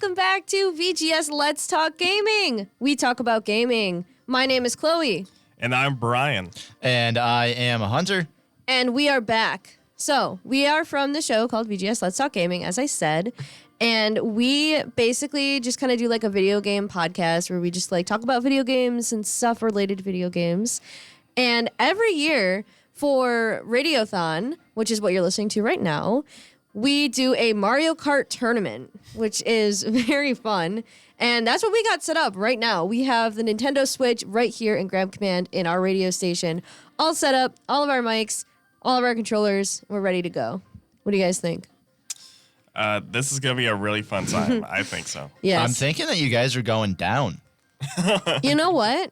welcome back to VGS Let's Talk Gaming. We talk about gaming. My name is Chloe. And I'm Brian. And I am a Hunter. And we are back. So, we are from the show called VGS Let's Talk Gaming, as I said. And we basically just kind of do like a video game podcast where we just like talk about video games and stuff related to video games. And every year for Radiothon, which is what you're listening to right now, we do a Mariokart Tournament, which is very fun. And that's what we got set up right now. We have the Nintendo Switch right here in Grab Command in our radio station, all set up, all of our mics, all of our controllers. We're ready to go. What do you guys think? This is going to be a really fun time. I think so. Yes. I'm thinking that you guys are going down. You know what?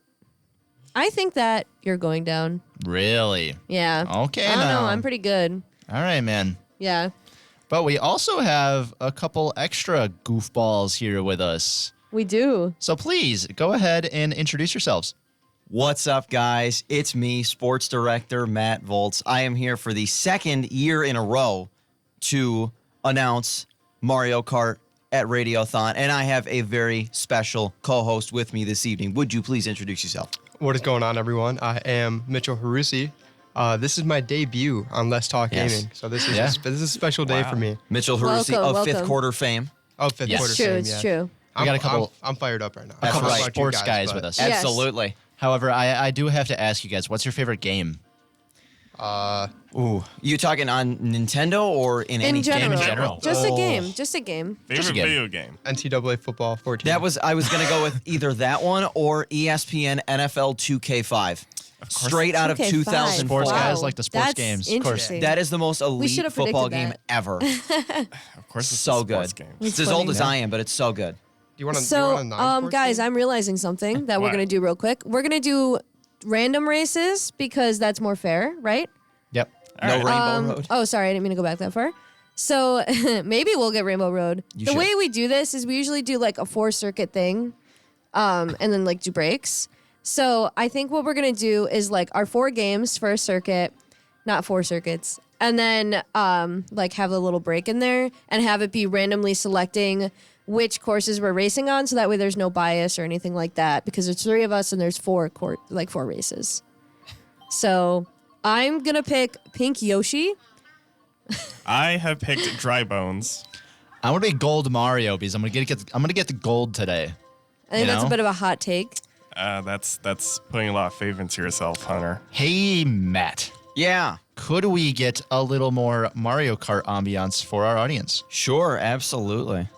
I think that you're going down. Really? Yeah. Okay, I don't now. know. I'm pretty good. All right, man. Yeah. But we also have a couple extra goofballs here with us. We do. So please, go ahead and introduce yourselves. What's up, guys? It's me, sports director Matt Volz. I am here for the second year in a row to announce Mario Kart at Radiothon, and I have a very special co-host with me this evening. Would you please introduce yourself? What is going on, everyone? I am Mitchell Horucy. This is my debut on Let's Talk Gaming, so this is a special day for me. Mitchell Horucy of Welcome. Fifth Quarter fame. Oh, fifth Yes. quarter It's true. fame, It's yeah. true. We got a couple- I'm fired up right now. That's I don't know right. about you Sports guys with us. Yes. Absolutely. However, I do have to ask you guys, what's your favorite game? Ooh, you talking on Nintendo or in any general. Game in general. Just a Oh. game. Just a game. Favorite a game. video game. NCAA football 14. I was going to go with either that one or ESPN NFL 2K5. Straight out of 2K5. 2004. Sports Wow. guys like the sports That's games. Of course. interesting. That is the most elite should have football predicted game that. ever. Of course, it's So a sports good. game. It's as old as I am, but it's so good. Do you want to So, non-sports guys, game? I'm realizing something that we're What? going to do real quick. We're going to do random races because that's more fair, right? Yep. No Rainbow Road. Oh, sorry. I didn't mean to go back that far. So maybe we'll get Rainbow Road. You the should. way we do this is we usually do like a 4-circuit thing and then like do breaks. So I think what we're going to do is like our 4 games for a circuit, not 4 circuits, and then like have a little break in there and have it be randomly selecting which courses we're racing on, so that way there's no bias or anything like that, because there's 3 of us and there's 4 races. So I'm gonna pick Pink Yoshi. I have picked Dry Bones. I want to be Gold Mario because I'm gonna get the gold today. I think You that's a know? bit of a hot take. That's putting a lot of faith into yourself, Hunter. Hey, Matt. Yeah, Could we get a little more Mario Kart ambiance for our audience? sure, absolutely.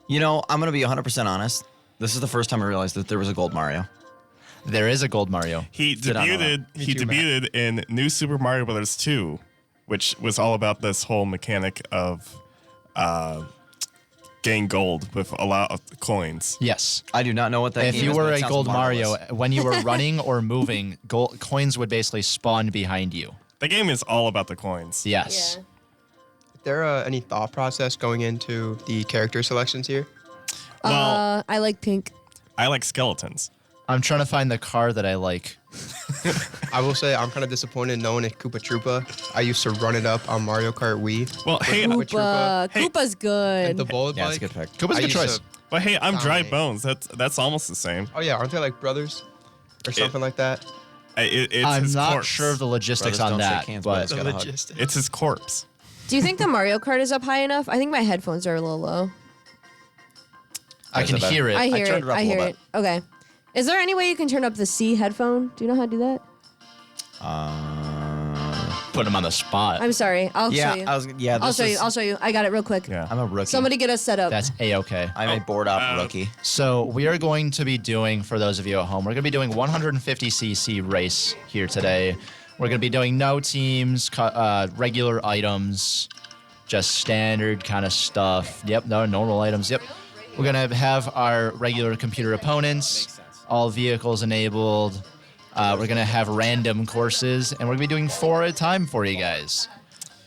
You know, I'm going to be 100% honest. This is the first time I realized that there was a Gold Mario. There is a Gold Mario. He Did not know debuted. Me He too, Matt. debuted in New Super Mario Bros. 2, which was all about this whole mechanic of getting gold with a lot of coins. Yes. I do not know what that If game you is, but were it a sounds Gold marvelous. Mario, when you were running or moving, coins would basically spawn behind you. The game is all about the coins. Yes. Is there any thought process going into the character selections here? Well, I like Pink. I like skeletons. I'm trying to find the car that I like. I will say I'm kind of disappointed knowing it Koopa Troopa. I used to run it up on Mario Kart Wii. Well, hey, Koopa Koopa. Hey. Koopa's good. And the bullet Yeah, it's bike. a good pick. Koopa's I a good used choice. to- but hey, I'm Dry Dominate. Bones. That's almost the same. Oh yeah, aren't they like brothers or something like that? It's I'm his not corpse. sure of the logistics Brothers on don't that, shake hands, but brothers gotta hug. It's his corpse. Do you think the Mario Kart is up high enough? I think my headphones are a little low. I can Is it better? hear it. I hear turned it. it up I a hear little it. Okay. Is there any way you can turn up the C headphone? Do you know how to do that? Put him on the spot. I'm sorry. I'll show you. This I'll show you. I got it real quick. Yeah. I'm a rookie. Somebody get us set up. That's A-okay. I'm a board op rookie. So we are going to be doing, for those of you at home, we're going to be doing 150cc race here today. We're going to be doing no teams, regular items, just standard kind of stuff. Yep, no normal items. Yep. We're going to have our regular computer opponents, all vehicles enabled. We're going to have random courses, and we're going to be doing 4 at a time for you guys.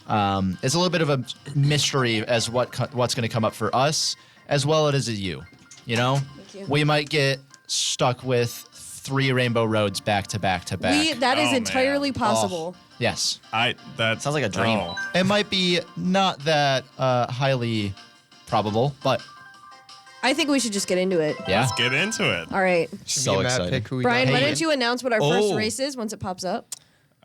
It's a little bit of a mystery as what's going to come up for us, as well as you. You know, you. we might get stuck with 3 Rainbow Roads back to back to back. That is Oh, entirely man. possible. Yes, That Sounds like a dream. Oh. it might be not that highly probable, but I think we should just get into it. Yeah. Let's get into it. All right. Should me and Matt pick who we Brian, got. why don't you announce what our first Oh. race is once it pops up?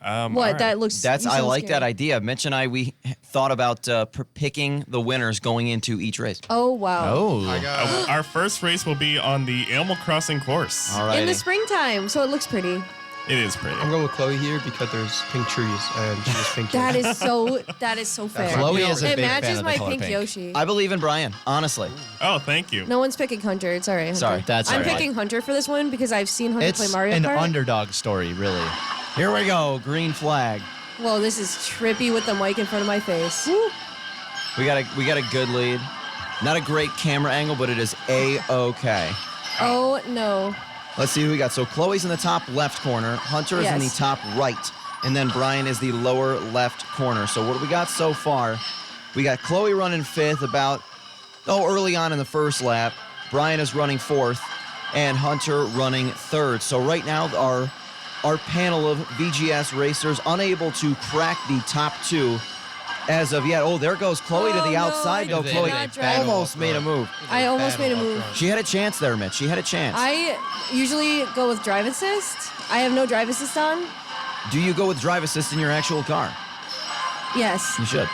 All What? right. That looks. That's you I sound like that scared. idea. Mitch and I we thought about picking the winners going into each race. Oh wow. Oh. I got Our first race will be on the Animal Crossing course. All right. In the springtime, so it looks pretty. It is pretty. I'm going with Chloe here because there's pink trees and she has pink That hair. is so fair. Chloe is a it big fan matches of the my color pink pink. Yoshi. I believe in Brian, honestly. Oh, thank you. No one's picking Hunter. It's all right. Hunter. Sorry. That's I'm all right. picking Hunter for this one because I've seen Hunter play It's Mario an Kart. underdog story, really. Here we go. Green flag. Whoa, this is trippy with the mic in front of my face. We got a good lead. Not a great camera angle, but it is A-okay. Oh no. Let's see who we got. So Chloe's in the top left corner. Hunter is in the Yes. top right. And then Brian is the lower left corner. So what do we got so far? We got Chloe running fifth early on in the first lap. Brian is running fourth. And Hunter running third. So right now our panel of VGS racers unable to crack the top two as of yet. Oh, there goes Chloe to Oh, the no, outside, I though. did Chloe not drive. almost made a move. I almost made a move. She had a chance there, Mitch. She had a chance. I usually go with drive assist. I have no drive assist on. Do you go with drive assist in your actual car? Yes. You should.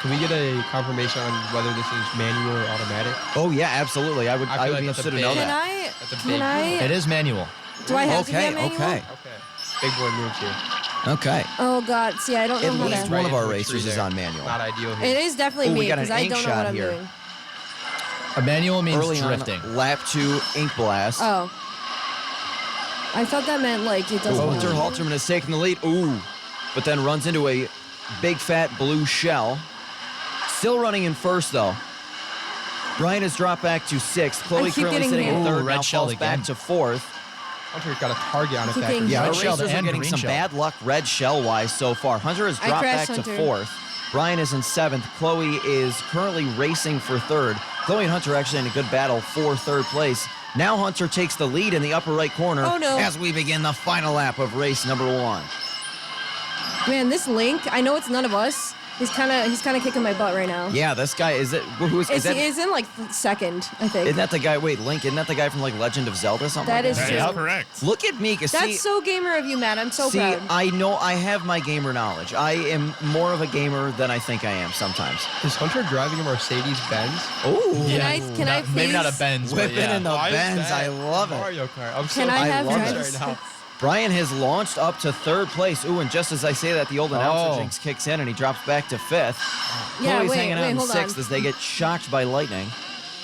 Can we get a confirmation on whether this is manual or automatic? Oh yeah, absolutely. I would I feel be like that's a interested to know big- Can that. I? That's a Can big I? It is manual. Do I have to be Okay, a manual? okay, Okay. Big boy moves here. okay. Oh God. See, I don't know At how least to. one of our into a racers tree is there. on manual. Not ideal here. It is definitely Oh, we me got an because I ink don't know shot what I'm here. doing. A manual means Early drifting. on, lap 2, ink blast. Oh. I thought that meant like it doesn't. Hunter Halterman is taking the lead. Ooh, but then runs into a big fat blue shell. Still running in first though. Brian has dropped back to sixth. Chloe I keep currently getting sitting in hit. third. Ooh, red now shell falls back again. to fourth. Hunter's got a target on his Keep back. getting Yeah, Red our shell racers are and getting green some shell. bad luck red shell wise so far. Hunter has I dropped back crashed to Hunter. fourth. Brian is in seventh. Chloe is currently racing for third. Chloe and Hunter actually in a good battle for third place. Now Hunter takes the lead in the upper right corner Oh, no. as we begin the final lap of race number 1. Man, this Link. I know it's none of us. He's kind of kicking my butt right now. Yeah, this guy is it? Who is He that? is in like second, I think. Isn't that the guy? Wait, Link. Isn't that the guy from like Legend of Zelda? Something. That like is That true. is correct. Look at me. 'Cause That's see, so gamer of you, Matt. I'm so see, proud. I know I have my gamer knowledge. I am more of a gamer than I think I am sometimes. Is Hunter driving a Mercedes Benz? Oh, Can I please? Maybe not a Benz, but whipping yeah. in the Why is Benz. that I love it. Mario Kart. I'm Can so I I have love drive it. assist? right now. Brian has launched up to third place. Ooh, and just as I say that, the old announcer Oh. jinx kicks in and he drops back to fifth. Yeah, Chloe's wait, hanging out wait, in hold sixth on. as they get shocked by lightning.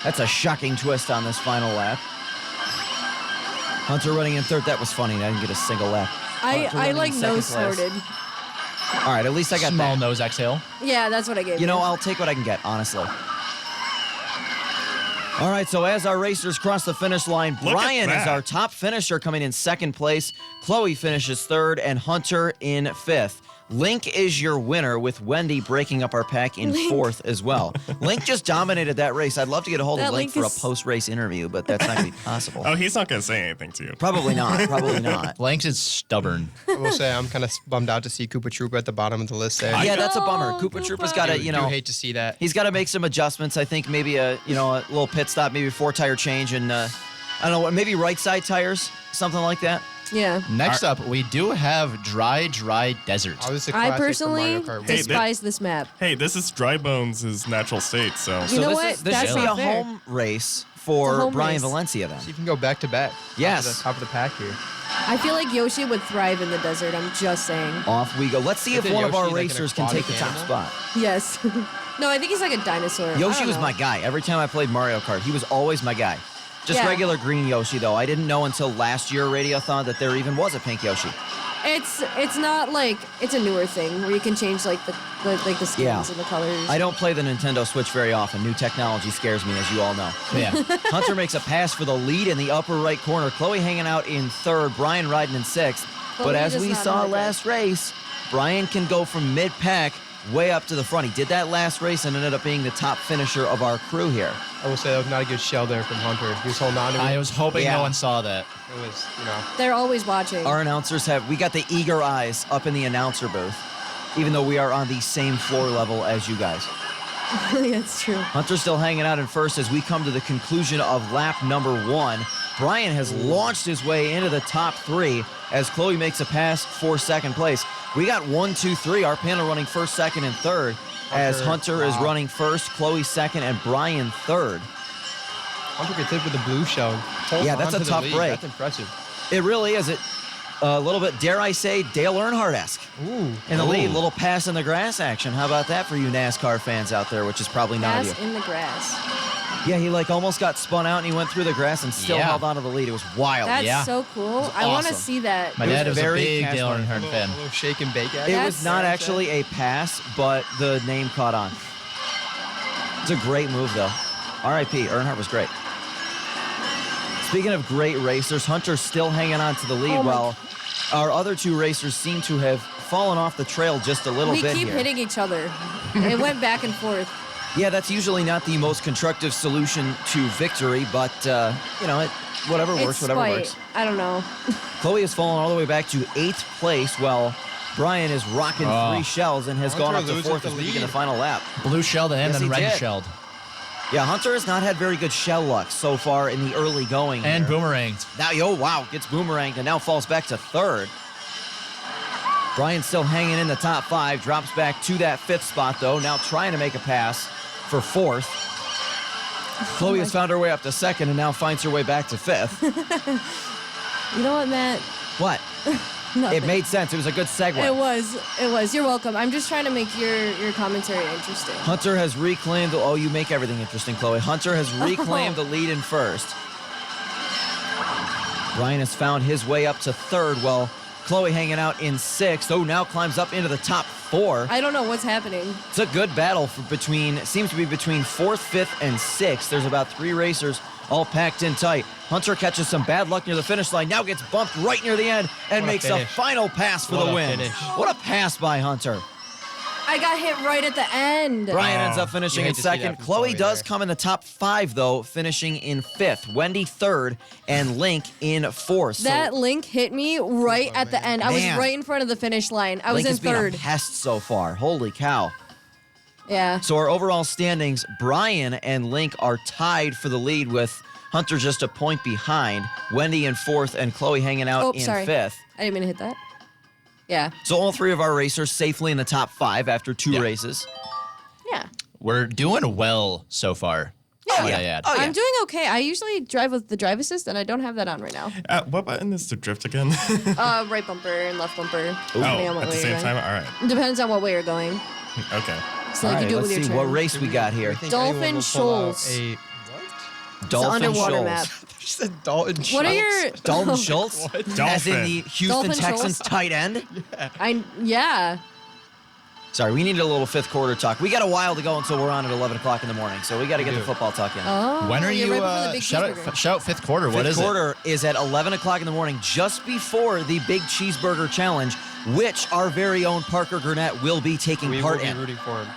That's a shocking twist on this final lap. Hunter running in third. That was funny. I didn't get a single lap. Hunter I running like in second nose place. snorted. All right, at least I got Small that. nose exhale. Yeah, that's what I gave You know, I'll take what I can get, honestly. All right, so as our racers cross the finish line, Look at Brian is that. our top finisher coming in second place. Chloe finishes third, and Hunter in fifth. Link is your winner, with Wendy breaking up our pack in fourth as well. Link just dominated that race. I'd love to get a hold of That Link Link for a is- post-race interview, but that's not going to be possible. Oh, he's not going to say anything to you. Probably not. Probably not. Blanks is stubborn. I will say I'm kind of bummed out to see Koopa Troopa at the bottom of the list there. Yeah, that's a bummer. No, Cooper Trooper's Koopa. got to, I you do know, hate to see that. he's got to make some adjustments. I think maybe a little pit stop, maybe a 4-tire change, and I don't know what, maybe right side tires, something like that. Yeah. Next up, we do have Dry Desert. I was a I classic for personally Mario Kart. Hey, despise this map. Hey, this is Dry Bones' natural state, so. You So know this what? is this That's should be not a fair. home race It's a for home Brian race. Valencia then. See if you can go back to back. Yes. Top of the pack here. I feel like Yoshi would thrive in the desert. I'm just saying. Off we go. Let's see if Isn't one of our Yoshi like an racers can take aquatic the top animal? spot. Yes. No, I think he's like a dinosaur. I Yoshi don't was know. my guy. Every time I played Mario Kart, he was always my guy. Just Yeah. regular green Yoshi though. I didn't know until last year Radiothon that there even was a pink Yoshi. It's not like it's a newer thing where you can change like the skins Yeah. and the colors. I don't play the Nintendo Switch very often. New technology scares me, as you all know. Yeah. Hunter makes a pass for the lead in the upper right corner. Chloe hanging out in third. Brian riding in sixth. But Chloe as does we not saw like it. last race, Brian can go from mid-pack way up to the front. He did that last race and ended up being the top finisher of our crew here. I will say that was not a good shell there from Hunter. He was holding on to it. I was hoping Yeah. no one saw that. It was, you know. They're always watching. Our announcers we got the eager eyes up in the announcer booth, even though we are on the same floor level as you guys. Yeah, it's true. Hunter's still hanging out in first as we come to the conclusion of lap number 1. Brian has launched his way into the top 3 as Chloe makes a pass for second place. We got 1, 2, 3. Our panel running first, second, and third as Hunter is running first, Chloe second, and Brian third. Hunter gets hit with the blue shell. Yeah, that's a tough break. That's impressive. It really is. A little bit, dare I say, Dale Earnhardt-esque. Ooh. In the lead, little pass in the grass action. How about that for you NASCAR fans out there, which is probably not of you. Pass in the grass. Yeah, he almost got spun out and he went through the grass and still held on to the lead. It was wild. That's so cool. I want to awesome. see that. My dad was a big Dale Earnhardt fan. A little shake and bake action. It was not actually a pass, but the name caught on. It's a great move, though. R.I.P. Earnhardt was great. Speaking of great racers, Hunter's still hanging on to the lead while our other 2 racers seem to have fallen off the trail just a little bit We keep here. hitting each other. It went back and forth. Yeah, that's usually not the most constructive solution to victory, but, whatever works, whatever works. I don't know. Chloe has fallen all the way back to 8th place, while Brian is rocking 3 shells and has gone up to 4th as we begin the final lap. Blue shelled and Yes, then he red did. shelled. Yeah, Hunter has not had very good shell luck so far in the early going. And here. boomeranged. Now, gets boomeranged and now falls back to 3rd. Brian's still hanging in the top 5, drops back to that 5th spot, though, now trying to make a pass for 4th. Chloe has found her way up to 2nd and now finds her way back to 5th. You know what, Matt? What? Nothing. It made sense. It was a good segue. It was. You're welcome. I'm just trying to make your commentary interesting. Hunter has reclaimed you make everything interesting, Chloe. Hunter has reclaimed the lead in first. Brian has found his way up to 3rd, while Chloe hanging out in 6th. Now climbs up into the top 4. I don't know what's happening. It's a good battle seems to be between 4th, 5th, and 6th. There's about 3 racers all packed in tight. Hunter catches some bad luck near the finish line, now gets bumped right near the end and makes a final pass for the win. What a pass by Hunter. I got hit right at the end. Brian ends up finishing You in hate to see that second. from Chloe Chloe does there. come in the top 5, though, finishing in 5th. Wendy 3rd, and Link in 4th. That Link hit me right at the end. I was Man. right in front of the finish line. I Link was has in been 3rd. a pest so far. Holy cow. Yeah. So our overall standings, Brian and Link are tied for the lead with Hunter just a point behind. Wendy in 4th, and Chloe hanging out in sorry. 5th. I didn't mean to hit that. Yeah. So all 3 of our racers safely in the top 5 after 2 races. Yeah. We're doing well so far. Yeah. Might I add. Oh, yeah. I'm doing okay. I usually drive with the drive assist, and I don't have that on right now. What button is to drift again? Right bumper and left bumper. depending on what at the way same you're time? going. All right. Depends on what way you're going. Okay. So All like right, you do it let's with your see turn. what race we got here. Dolphin Shoals. Dolphin underwater Shoals. map. She said Dalton Schultz. What are your Dalton Schultz? As in Dolphin. the Houston Dolphin Texans Schultz? tight end? Yeah. Sorry, we needed a little 5th quarter talk. We got a while to go until we're on at 11 o'clock in the morning, so we got to get the football talk in. Oh. When are you're you? right before the big shout cheeseburger. out 5th quarter. What is Fifth quarter is at 11 o'clock in the morning, just before the Big Cheeseburger Challenge, which our very own Parker Gurnett will be taking We will part be in. rooting for him.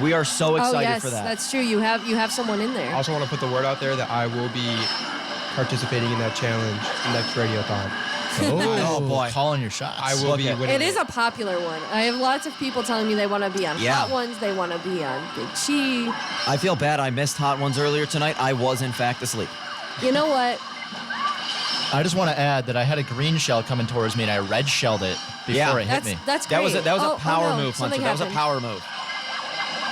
We are so Oh excited yes, for that. that's true. You have someone in I there. also want to put the word out there that I will be participating in that challenge next Radiothon. Oh, boy. Calling your shots. I will be Okay. winning. It is a popular one. I have lots of people telling me they want to be on Yeah. Hot Ones. They want to be on Big Cheese. I feel bad I missed Hot Ones earlier tonight. I was, in fact, asleep. You know what? I just want to add that I had a green shell coming towards me and I red shelled it before Yeah. it hit me. That's great. That was a power no, move, Hunter. something That was a happened. power move.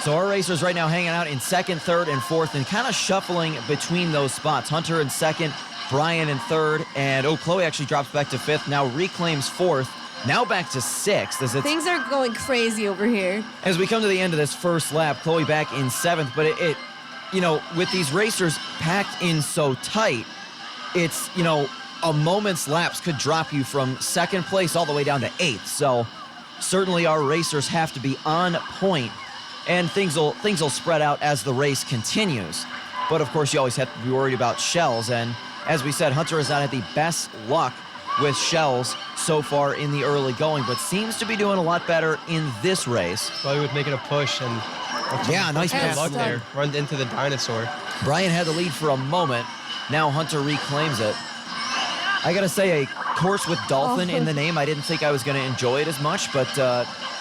So our racers right now hanging out in 2nd, 3rd, and 4th, and kind of shuffling between those spots. Hunter in 2nd, Brian in 3rd, and Chloe actually drops back to 5th, now reclaims 4th, now back to 6th. Things are going crazy over here. As we come to the end of this first lap, Chloe back in 7th, but it with these racers packed in so tight, it's, a moment's lapse could drop you from 2nd place all the way down to 8th. So certainly our racers have to be on point, and things will spread out as the race continues. But of course, you always have to be worried about shells, and as we said, Hunter has not had the best luck with shells so far in the early going, but seems to be doing a lot better in this race. Chloe was making a push and Yeah, nice And pass. luck stuck. there. Runs into the dinosaur. Brian had the lead for a moment. Now Hunter reclaims it. I gotta say, a course with Dolphin in the name, I didn't think I was gonna enjoy it as much, but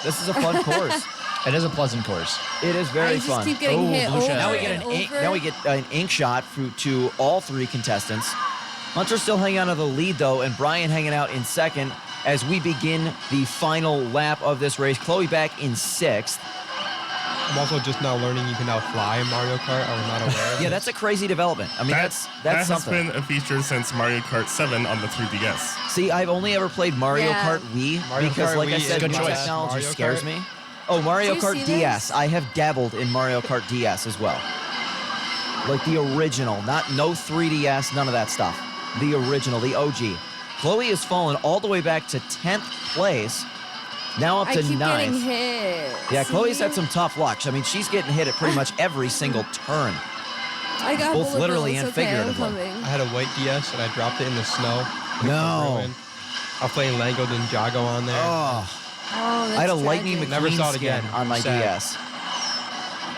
this is a fun course. It is a pleasant course. It is very I just fun. keep getting hit blue over shell. Now we and get an ink, over. now we get an ink shot to all three contestants. Hunter still hanging on to the lead though, and Brian hanging out in second as we begin the final lap of this race. Chloe back in sixth. I'm also just now learning you can now fly in Mario Kart. I was not aware of Yeah, it. that's a crazy development. I mean, that's that something. has been a feature since Mario Kart 7 on the 3DS. See, I've only ever played Mario Yeah. Kart Wii Mario because, Kart like I Wii said, is new good choice. technology Mario scares Kart? me. Oh, Mario Did you Kart see DS. this? I have dabbled in Mario Kart DS as well. Like the original, no 3DS, none of that stuff. The original, the OG. Chloe has fallen all the way back to 10th place, now up I to keep 9th. getting hit. Yeah, Chloe's See? had some tough luck. I mean, she's getting hit at pretty much every single turn. I got both bullet literally bills. and Okay, I'm figuratively. coming. I had a white DS and I dropped it in the snow. No. Ruined. I was playing Lego Ninjago on there. Oh, Oh, that's I had a Lightning tragic. Never McQueen saw it skin again. on my Sad. DS.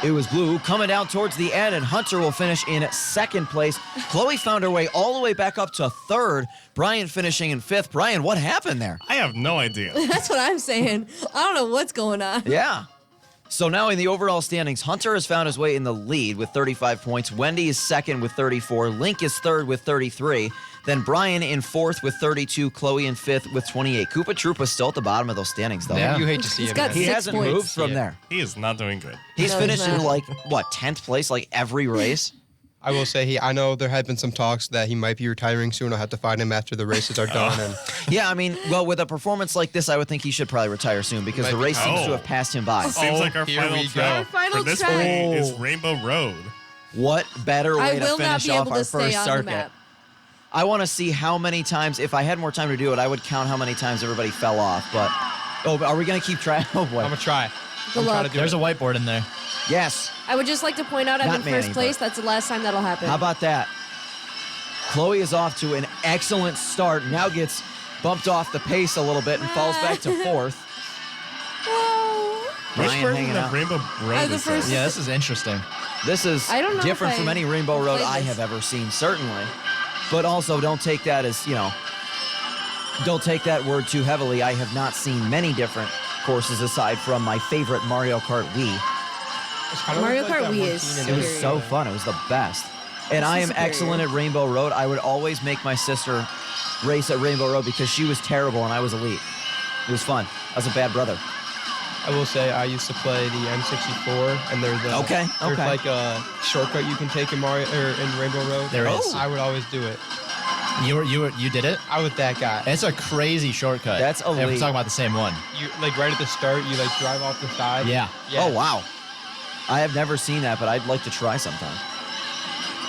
It was blue coming down towards the end, and Hunter will finish in second place. Chloe found her way all the way back up to third. Brian finishing in fifth. Brian, what happened there? I have no idea. That's what I'm saying. I don't know what's going on. Yeah. So now in the overall standings, Hunter has found his way in the lead with 35 points. Wendy is second with 34. Link is third with 33. Then Brian in fourth with 32. Chloe in fifth with 28. Koopa Troopa's still at the bottom of those standings, though. Yeah. You hate to see He's it, got man. He 6 hasn't points. moved from Yeah. there. He is not doing good. He's No, finished he's in not. like, what, 10th place like every race? I will say I know there had been some talks that he might be retiring soon. I'll have to find him after the races are done. And Yeah, I mean, well, with a performance like this, I would think he should probably retire soon because Might the be race seems time. to have passed him by. Seems like our here final we go. track Our final for this track. week is Rainbow Road. What better I way to will not finish be off able our to stay first on the circuit? map. I want to see how many times, if I had more time to do it, I would count how many times everybody fell off. But, oh, are we going to keep track? Oh, boy. I'm going to try. Good I'm trying luck. to do There's it. a whiteboard in there. Yes. I would just like to point out I'm Not in Manny, first place. but- That's the last time that'll happen. How about that? Chloe is off to an excellent start. Now gets bumped off the pace a little bit and falls back to fourth. Oh. Which Brian version hanging of out. Rainbow Road the is first- this? Yeah, this is interesting. This is I don't know different if from I any Rainbow Road played I this. have ever seen, certainly. But also, don't take that as, don't take that word too heavily. I have not seen many different courses aside from my favorite Mario Kart Wii. It's kind of Mario like Kart that Wii one is scene in It was Superior. so fun. It was the best. And I am Superior. excellent at Rainbow Road. I would always make my sister race at Rainbow Road because she was terrible and I was elite. It was fun. I was a bad brother. I will say I used to play the N64, and there's Okay. like a shortcut you can take in Mario or in Rainbow Road. There is. I would always do it. You did it? I was that guy. It's a crazy shortcut. That's If we're elite. talking about the same one. You like right at the start, you like drive off the side. Yeah. Oh, wow. I have never seen that, but I'd like to try sometime.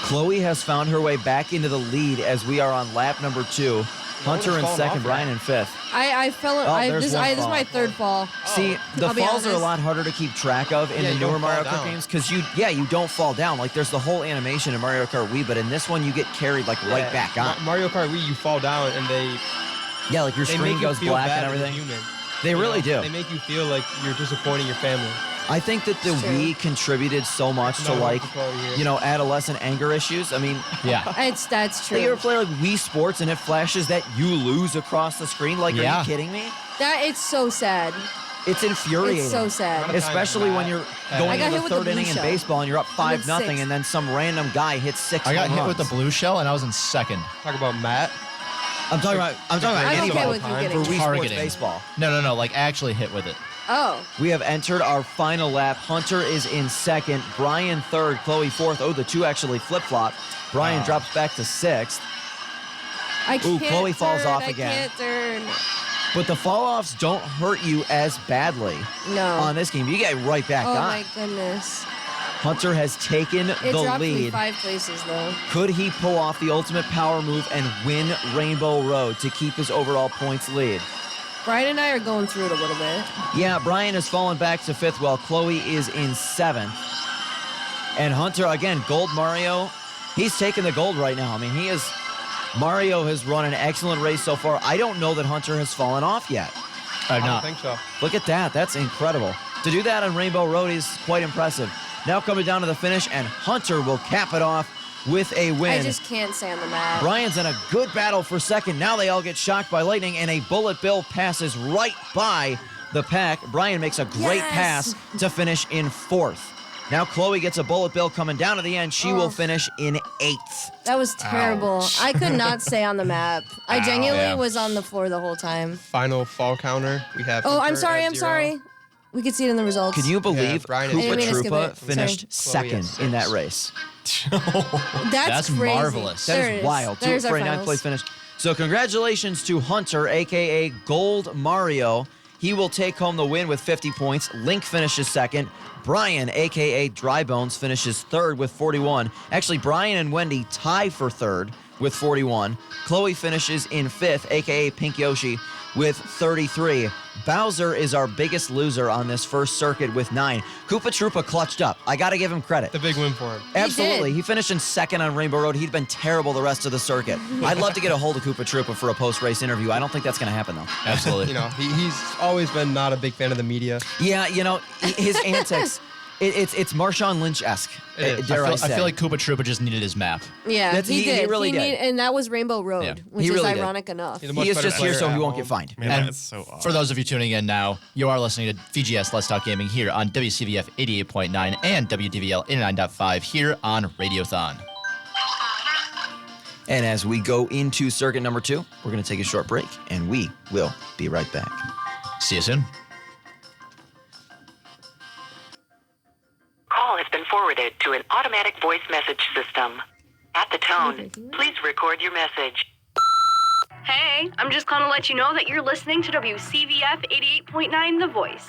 Chloe has found her way back into the lead as we are on lap number 2. Hunter has in fallen second, off Brian yet. in fifth. I fell. there's This one is fall. my third fall. See, the I'll be falls are a honest. lot harder to keep track of in Yeah, the you newer don't Mario fall Kart down. games because you don't fall down. Like there's the whole animation in Mario Kart Wii, but in this one you get carried like right Yeah. back on. Mario Kart Wii, you fall down and they Yeah, like your make screen you goes feel black bad and as a everything. human. They You really know? do. They make you feel like you're disappointing your family. I think that the It's true. Wii contributed so much to No, like, here. adolescent anger issues. I mean, Yeah. That's you ever true. play like Wii Sports and it flashes that you lose across the screen? Like, are Yeah. you kidding me? That it's so sad. It's infuriating. It's so sad. Especially when you're I going got into hit the with the third blue inning in shell. baseball and you're up 5-0 6. and then some random guy hits 6 I got home hit with the runs. blue shell and I was in second. Talk about Matt. I'm talking about I'm okay anybody with you time getting for Wii hit. Sports Targeting. baseball. No, like actually hit with it. Oh, We have entered our final lap. Hunter is in second, Brian third, Chloe fourth. Oh, the two actually flip-flop. Brian drops back to sixth. I Ooh, can't. Chloe falls turn, off again. I can't turn. But the fall-offs don't hurt you as badly No. on this game. You get right back Oh on. my goodness. Hunter has taken It the dropped me lead. 5 places though. Could he pull off the ultimate power move and win Rainbow Road to keep his overall points lead? Brian and I are going through it a little bit. Yeah, Brian has fallen back to fifth while Chloe is in seventh. And Hunter, again, Gold Mario, he's taking the gold right now. I mean, Mario has run an excellent race so far. I don't know that Hunter has fallen off yet. I'm I don't not. think so. Look at that. That's incredible. To do that on Rainbow Road is quite impressive. Now coming down to the finish, and Hunter will cap it off with a win. I just can't stay on the map. Brian's in a good battle for second. Now they all get shocked by lightning, and a bullet bill passes right by the pack. Brian makes a great pass to finish in 4th. Now Chloe gets a bullet bill coming down to the end. She will finish in 8th. That was terrible. Ouch. I could not stay on the map. I genuinely was on the floor the whole time. Final fall counter. We have. Oh, I'm Cooper sorry. at I'm 0. sorry. We could see it in the results. Can you believe Brian I didn't Koopa mean to skip Troopa it. finished Sorry. Chloe second in that race? That's crazy. marvelous. That There is it wild. There's our 49th finals. place finish. So congratulations to Hunter, a.k.a. Gold Mario. He will take home the win with 50 points. Link finishes second. Brian, a.k.a. Dry Bones, finishes third with 41. Actually, Brian and Wendy tie for third with 41. Chloe finishes in fifth, a.k.a. Pink Yoshi, with 33. Bowser is our biggest loser on this first circuit with 9. Koopa Troopa clutched up. I got to give him credit. The big win for him. Absolutely. did. He finished in second on Rainbow Road. He'd been terrible the rest of the circuit. I'd love to get a hold of Koopa Troopa for a post-race interview. I don't think that's going to happen, though. Absolutely. You know, he's always been not a big fan of the media. Yeah, you know, his antics, it's Marshawn Lynch-esque, It is. dare I I say. feel like Koopa Troopa just needed his map. Yeah, That's- he he did. really did. And that was Rainbow Road, Yeah. which He is really did. ironic enough. He's a much He is better just here player so at he won't home. get fined. Man, And that's so odd. For those of you tuning in now, you are listening to VGS Let's Talk Gaming here on WCVF 88.9 and WDVL 89.5 here on Radiothon. And as we go into circuit number 2, we're going to take a short break, and we will be right back. See you soon. Call has been forwarded to an automatic voice message system. At the tone, please record your message. Hey, I'm just calling to let you know that you're listening to WCVF 88.9 The Voice.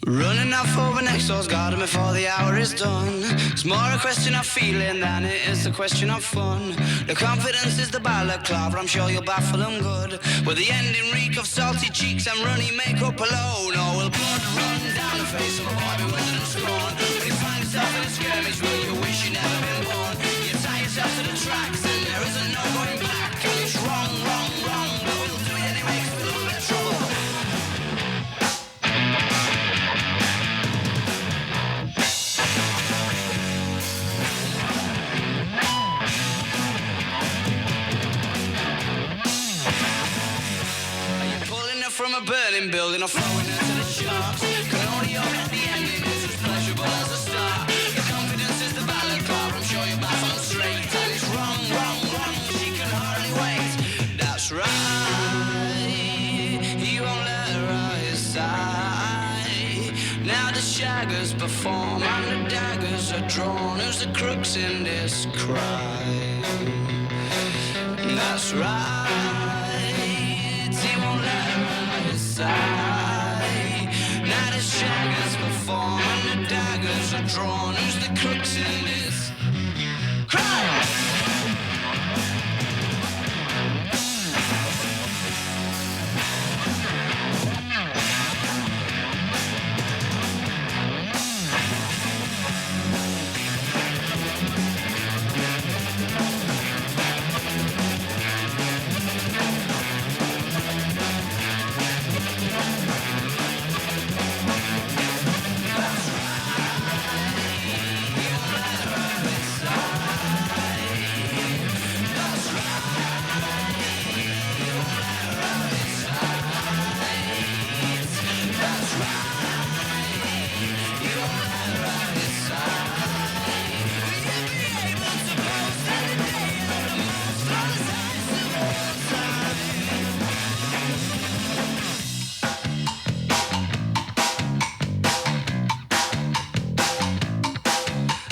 Running out for an exhaust garden before the hour is done. It's more a question of feeling than it is a question of fun. The confidence is the balaclava, I'm sure you'll baffle them good. With the ending reek of salty cheeks and runny makeup alone. Or will blood run down the face of a boy bewildered and scorned? When you find yourself in a skirmish, will you wish you'd never been born? You tie yourself to the tracks and there isn't no going back. And it's wrong, wrong, wrong, but we'll do it anyway 'cause we're a little bit of trouble. Pulling her from a burning building or throwing her to the sharks. Can only hope that the ending is as pleasurable as the start. The confidence is the balaclava, I'm sure you're baffled straight. And it's wrong, wrong, wrong, she can hardly wait. That's right, he won't let her out his side. Now the shaggers perform and the daggers are drawn. Who's the crooks in this crime? That's right, he won't let her out his side. Now the shaggers perform and the daggers are drawn. Who's the crooks in this crime?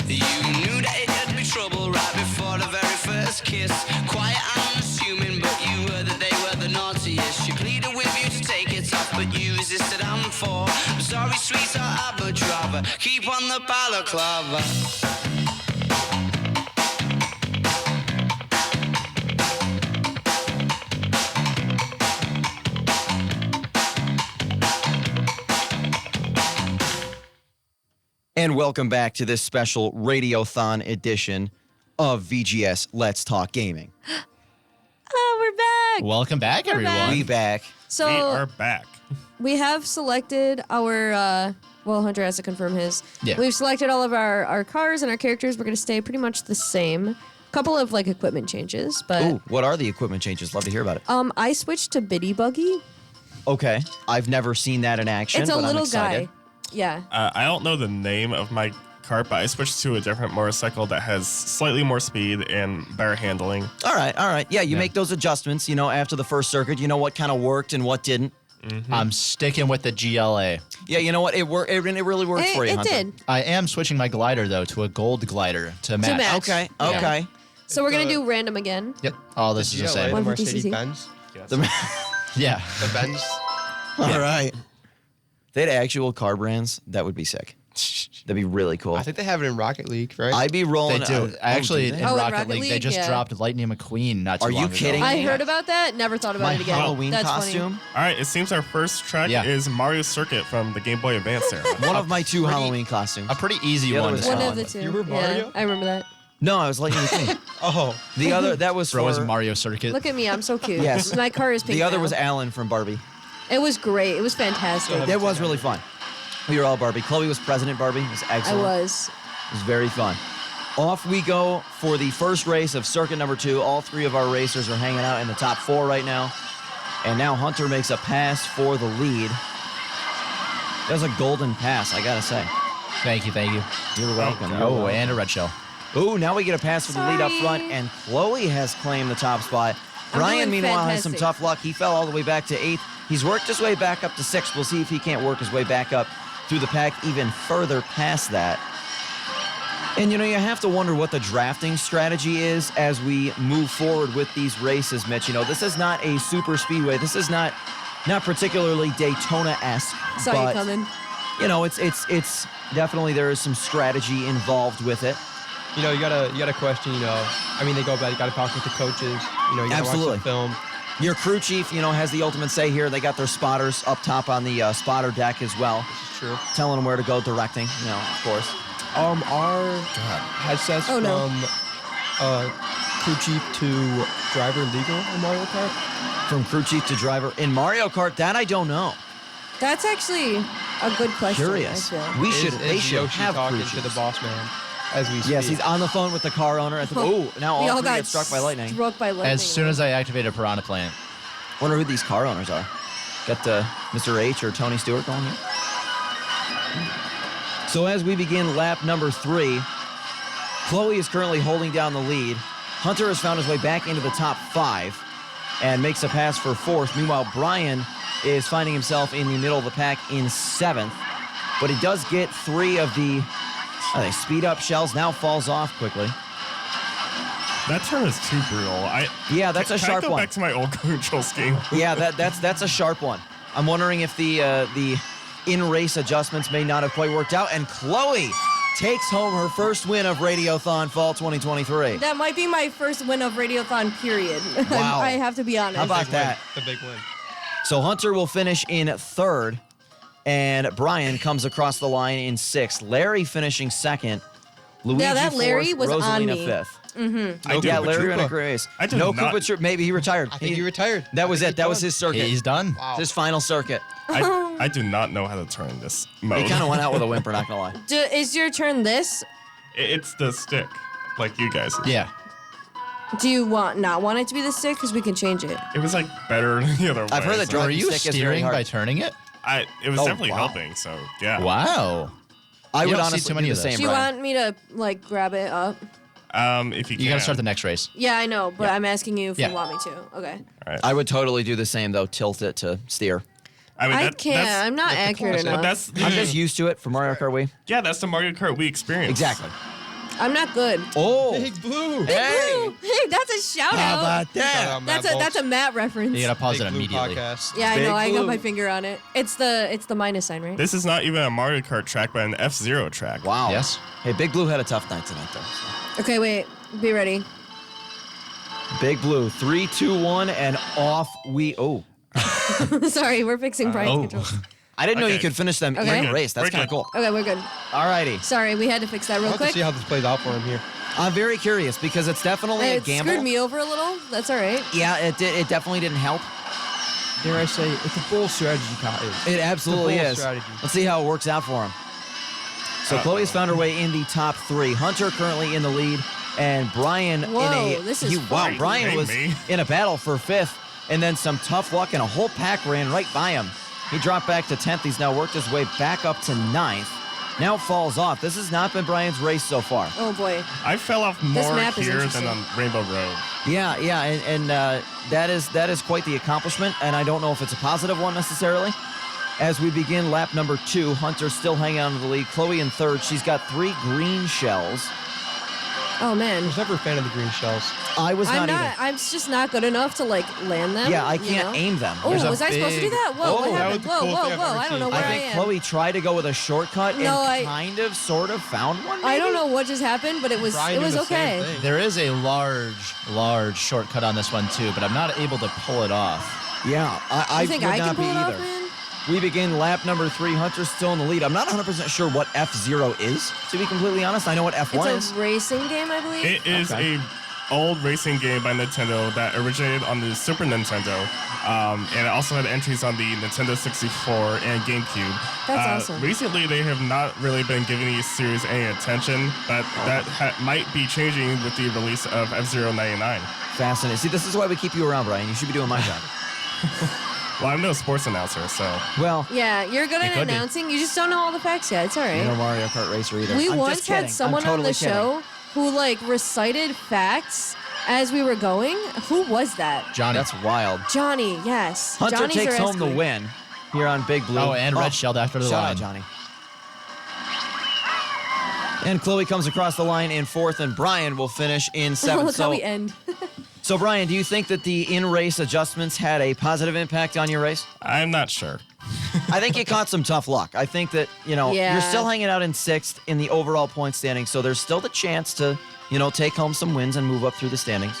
You knew that it'd be trouble right before the very first kiss. Quiet and unassuming, but you heard that they were the naughtiest. She pleaded with you to take it off, but you resisted and fought. I'm sorry, sweetheart, I'd much rather keep on the balaclava. And welcome back to this special Radiothon edition of VGS Let's Talk Gaming. Oh, we're back. Welcome back, everyone. back. We back. So we are back. we have selected our, well, Hunter has to confirm his. Yeah. We've selected all of our cars and our characters. We're going to stay pretty much the same. Couple of like equipment changes, but Ooh, what are the equipment changes? Love to hear about it. I switched to Biddy Buggy. Okay. I've never seen that in action. It's a but I'm little excited. guy. Yeah. I don't know the name of my kart, but I switched to a different motorcycle that has slightly more speed and better handling. All right. Yeah, you make those adjustments, after the first circuit. You know what kind of worked and what didn't. Mm-hmm. I'm sticking with the GLA. Yeah, you know what? It worked. It really worked for you, It Hunter. did. I am switching my glider, though, to a gold glider to match. match. Okay. Yeah. Okay. So we're going to do random again. Yep. Oh, this is the GLA, same. the 150 Mercedes Benz. Yeah. The Benz. All right. They had actual car brands. That would be sick. That'd be really cool. I think they have it in Rocket League, right? I'd be They rolling. do. Actually, do they? in Oh, in Rocket Rocket League, they League? just Yeah. dropped Lightning McQueen not too Are you long ago. kidding I me? heard about that. Never thought about My it again. Halloween That's costume. All right, it seems our first track Yeah. is Mario Circuit from the Game Boy Advance era. One of my two Halloween costumes. A pretty easy The other one was to One fun. of the two. You were Mario? Yeah, I remember that. No, I was Lightning McQueen. Oh. The other that was throw his for Mario Circuit. Look at me. I'm so cute. Yes. My car is pink the other now. was Alan from Barbie. It was great. It was fantastic. That was really fun. We were all Barbie. Chloe was President Barbie. It was I excellent. was. It was very fun. Off we go for the first race of circuit number 2. All three of our racers are hanging out in the top 4 right now. And now Hunter makes a pass for the lead. That was a golden pass, I gotta say. Thank you. You're welcome. Oh, and a red shell. Oh, now we get a pass for the lead up Sorry. front, and Chloe has claimed the top spot. I'm Brian, doing meanwhile, has some fantastic. tough luck. He fell all the way back to 8th. He's worked his way back up to 6th. We'll see if he can't work his way back up through the pack even further past that. And, you have to wonder what the drafting strategy is as we move forward with these races, Mitch. This is not a super speedway. This is not particularly Daytona-esque. Saw but, you coming. It's definitely there is some strategy involved with it. You gotta question, I mean, they go about, you gotta talk with the coaches, you gotta Absolutely. watch the film. Your crew chief, has the ultimate say here. They got their spotters up top on the spotter deck as well, This is true. telling them where to go, directing, of course. Our headsets Oh, no. from crew chief to driver legal in Mario Kart. From crew chief to driver in Mario Kart, that I don't know. That's actually a good question. Curious. I feel. We should. They Is should Yoshi have talking crew to the chiefs. boss man as we speak. Yes, he's on the phone with the car owner. Now We all all three got get struck by lightning. Struck by lightning. As soon as I activate a Piranha Plant. Wonder who these car owners are. Got Mr. H or Tony Stewart going here. So as we begin lap number 3, Chloe is currently holding down the lead. Hunter has found his way back into the top 5 and makes a pass for 4th. Meanwhile, Brian is finding himself in the middle of the pack in 7th. But he does get 3 of the speed up shells, now falls off quickly. That turn is too brutal. Yeah, that's a Can sharp I go one. back to my old control scheme? Yeah, that's a sharp one. I'm wondering if the in-race adjustments may not have quite worked out. And Chloe takes home her first win of Radiothon Fall 2023. That might be my first win of Radiothon, period. Wow. I have to be honest. How about that? The big win. So Hunter will finish in 3rd, and Brian comes across the line in 6th. Larry finishing 2nd. Luigi that Larry 4th, was on Rosalina me. 5th. I do. Yeah, but Larry ran a Koopa. great race. I did no not- Koopa Troop. Maybe he retired. I think he retired. That was it. That was his circuit. He's done. Wow. His final circuit. I do not know how to turn this mode. He kind of went out with a whimper, not gonna lie. Is your turn this? It's the stick, like you guys. Yeah. Do you not want it to be the stick? Because we can change it. It was like better the other way. I've heard that so Are driving you stick is very steering hard. by turning it? it was Oh, definitely wow. helping. So yeah. Wow. I You would don't see honestly too many do of the those. same. Do you Brian. want me to grab it up? If you can. You gotta start the next race. Yeah, I know, but Yeah. I'm asking you if Yeah. you want me to. Okay. All right. I would totally do the same though. Tilt it to steer. I mean, I that, can't. That's, I'm not accurate but enough. that's I'm just used to it for Mario Kart Wii. yeah. That's the Mario Kart Wii experience. Exactly. I'm not good. Oh, Big Blue. hey! Hey, that's a shout How out. about that? That's a Matt reference. You gotta pause Big it Blue immediately. podcast. Yeah, I Big know. I Blue. got my finger on it. It's the minus sign, right? This is not even a Mario Kart track, but an F-Zero track. Wow. Yes. Hey, Big Blue had a tough night tonight though. so. Okay, wait. Be ready. Big Blue, 3, 2, 1, and off we. Oh, Sorry, we're fixing Brian's controls. I didn't know you Okay. could finish them Okay. in a race. That's We're kind of good. cool. Okay, we're good. Alrighty. Sorry, we had to fix that I'll real have to quick. see how this plays out for him here. I'm very curious because it's definitely a It gamble. screwed me over a little. That's all right. Yeah, it did. It definitely didn't help. Dare I say, it's a full strategy, Kyle. It absolutely bold is. strategy. Let's see how it works out for him. So Chloe's found her way in the top 3. Hunter currently in the lead, and Brian Whoa, in a this is wow. fun. Brian Hang was me. in a battle for 5th. and then some tough luck, and a whole pack ran right by him. He dropped back to 10th. He's now worked his way back up to 9th. Now falls off. This has not been Brian's race so far. Oh, boy. I fell off more map is here than interesting. on Rainbow Road. Yeah, and that is quite the accomplishment, and I don't know if it's a positive one necessarily. As we begin lap number 2, Hunter still hanging on to the lead. Chloe in 3rd. She's got 3 green shells. Oh, man. I was never a fan of the green shells. I was not either. I'm just not good enough to, like, land them. Yeah, I can't aim them. Oh, There's a was I supposed to do big- that? Whoa, Oh, what that happened? was the Whoa, coolest whoa, thing I've whoa. ever I don't know seen. where I I think am. Chloe tried to go with a shortcut No, and kind of, sort of found one. I don't maybe? know what just happened, but it was Brian did the okay. same thing. There is a large shortcut on this one too, but I'm not able to pull it off. Yeah, I You think would I not can pull be it either. off, man? We begin lap number 3. Hunter's still in the lead. I'm not 100% sure what F0 is, to be completely honest. I know what F1 It's is. a racing game, I believe. It is a old racing game by Nintendo that originated on the Super Nintendo, and it also had entries on the Nintendo 64 and GameCube. That's awesome. Recently, they have not really been giving these series any attention, but that might be changing with the release of F-Zero 99. Fascinating. See, this is why we keep you around, Brian. You should be doing my job. Well, I'm no sports announcer, so Well, Yeah, you're good at could be. announcing. You just don't know all the facts yet. It's all right. you're no Mario Kart racer either. We I'm once just kidding. had someone I'm totally on the show who like recited facts as we were going. Who was that? Johnny. That's wild. Johnny, yes. Hunter Johnny takes home the Zareski. win here on Big Blue. Oh, and red shelled after the shout line. out, Johnny. And Chloe comes across the line in 4th, and Brian will finish in 7th. Look how we end. So, Brian, do you think that the in-race adjustments had a positive impact on your race? I'm not sure. I think you caught some tough luck. I think that, Yeah. you're still hanging out in 6th in the overall point standing, so there's still the chance to, take home some wins and move up through the standings.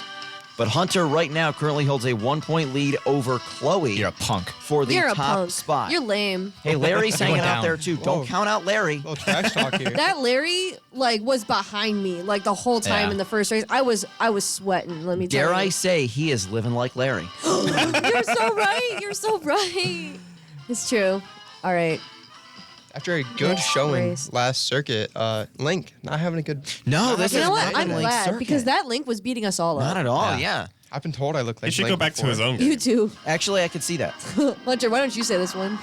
But Hunter right now currently holds a 1-point lead over Chloe You're a punk. for the You're a top punk. spot. You're lame. Hey, Larry's hanging out down. there too. Don't Whoa. count out Larry. A little trash talk here. That Larry was behind me the whole time Yeah. in the first race. I was sweating. Let me tell Dare you. I say he is living like Larry. You're so right. You're so right. It's true. All right. After a good showing race. last circuit, Link not having a good. No, this You is know what? not I'm Link's glad circuit. because that Link was beating us all up. Not at all. Yeah. Yeah. I've been told I look like. He should Link go back to before. his own game. You too. Actually, I could see that. Hunter, why don't you say this one?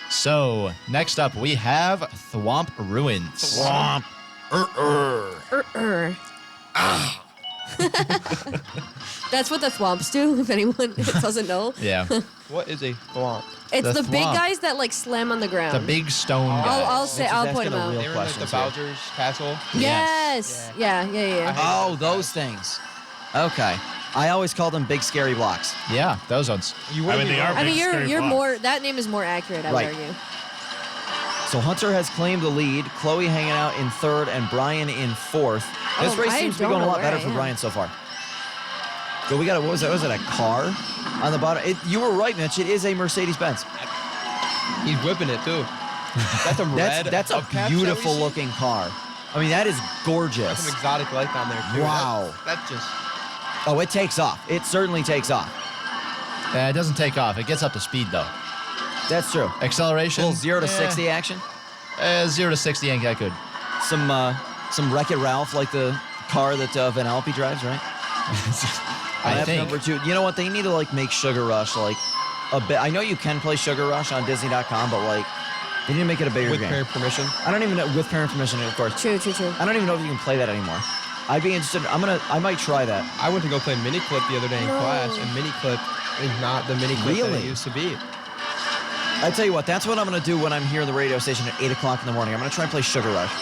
So next up we have Thwomp Ruins. Swamp. That's what the thwomps do, if anyone doesn't know. Yeah. What is a thwomp? It's The the big thwomp. guys that slam on the ground. The big stone guy. I'll Mitch say is I'll asking point them a out. real They were like the questions here. Bowser's castle. Yes. Yeah. Oh, those things. Okay. I always call them big scary blocks. Yeah, those ones. You I wouldn't mean, be they are wrong. I mean, big, you're scary blocks. more. That name is more accurate. I would Right. argue. So Hunter has claimed the lead. Chloe hanging out in 3rd and Brian in 4th. This Oh, race I seems to be don't going a know lot where better I for am. Brian so far. So we got a, what was that? Was it a car on the bottom? You were right, Mitch. It is a Mercedes-Benz. He's whipping it too. That's a red. That's a hubcaps that we beautiful see? looking car. I mean, that is Some gorgeous. exotic light on there too. Wow. That just. Oh, it takes off. It certainly takes off. It doesn't take off. It gets up to speed though. That's true. Acceleration. Little 0 to 60 action. 0 to 60 ain't that good. Some Wreck-It Ralph, like the car that Vanellope drives, right? I Lap think. number 2. You know what? They need to make Sugar Rush a bit. I know you can play Sugar Rush on Disney.com, but they need to make it a bigger With game. parent permission. I don't even know with parent permission, of course. True. I don't even know if you can play that anymore. I'd be interested. I might try that. I went to go play mini clip the other day in No. class, and mini clip is not the mini clip that Really? it used to be. I tell you what, that's what I'm gonna do when I'm here in the radio station at 8 o'clock in the morning. I'm gonna try and play Sugar Rush.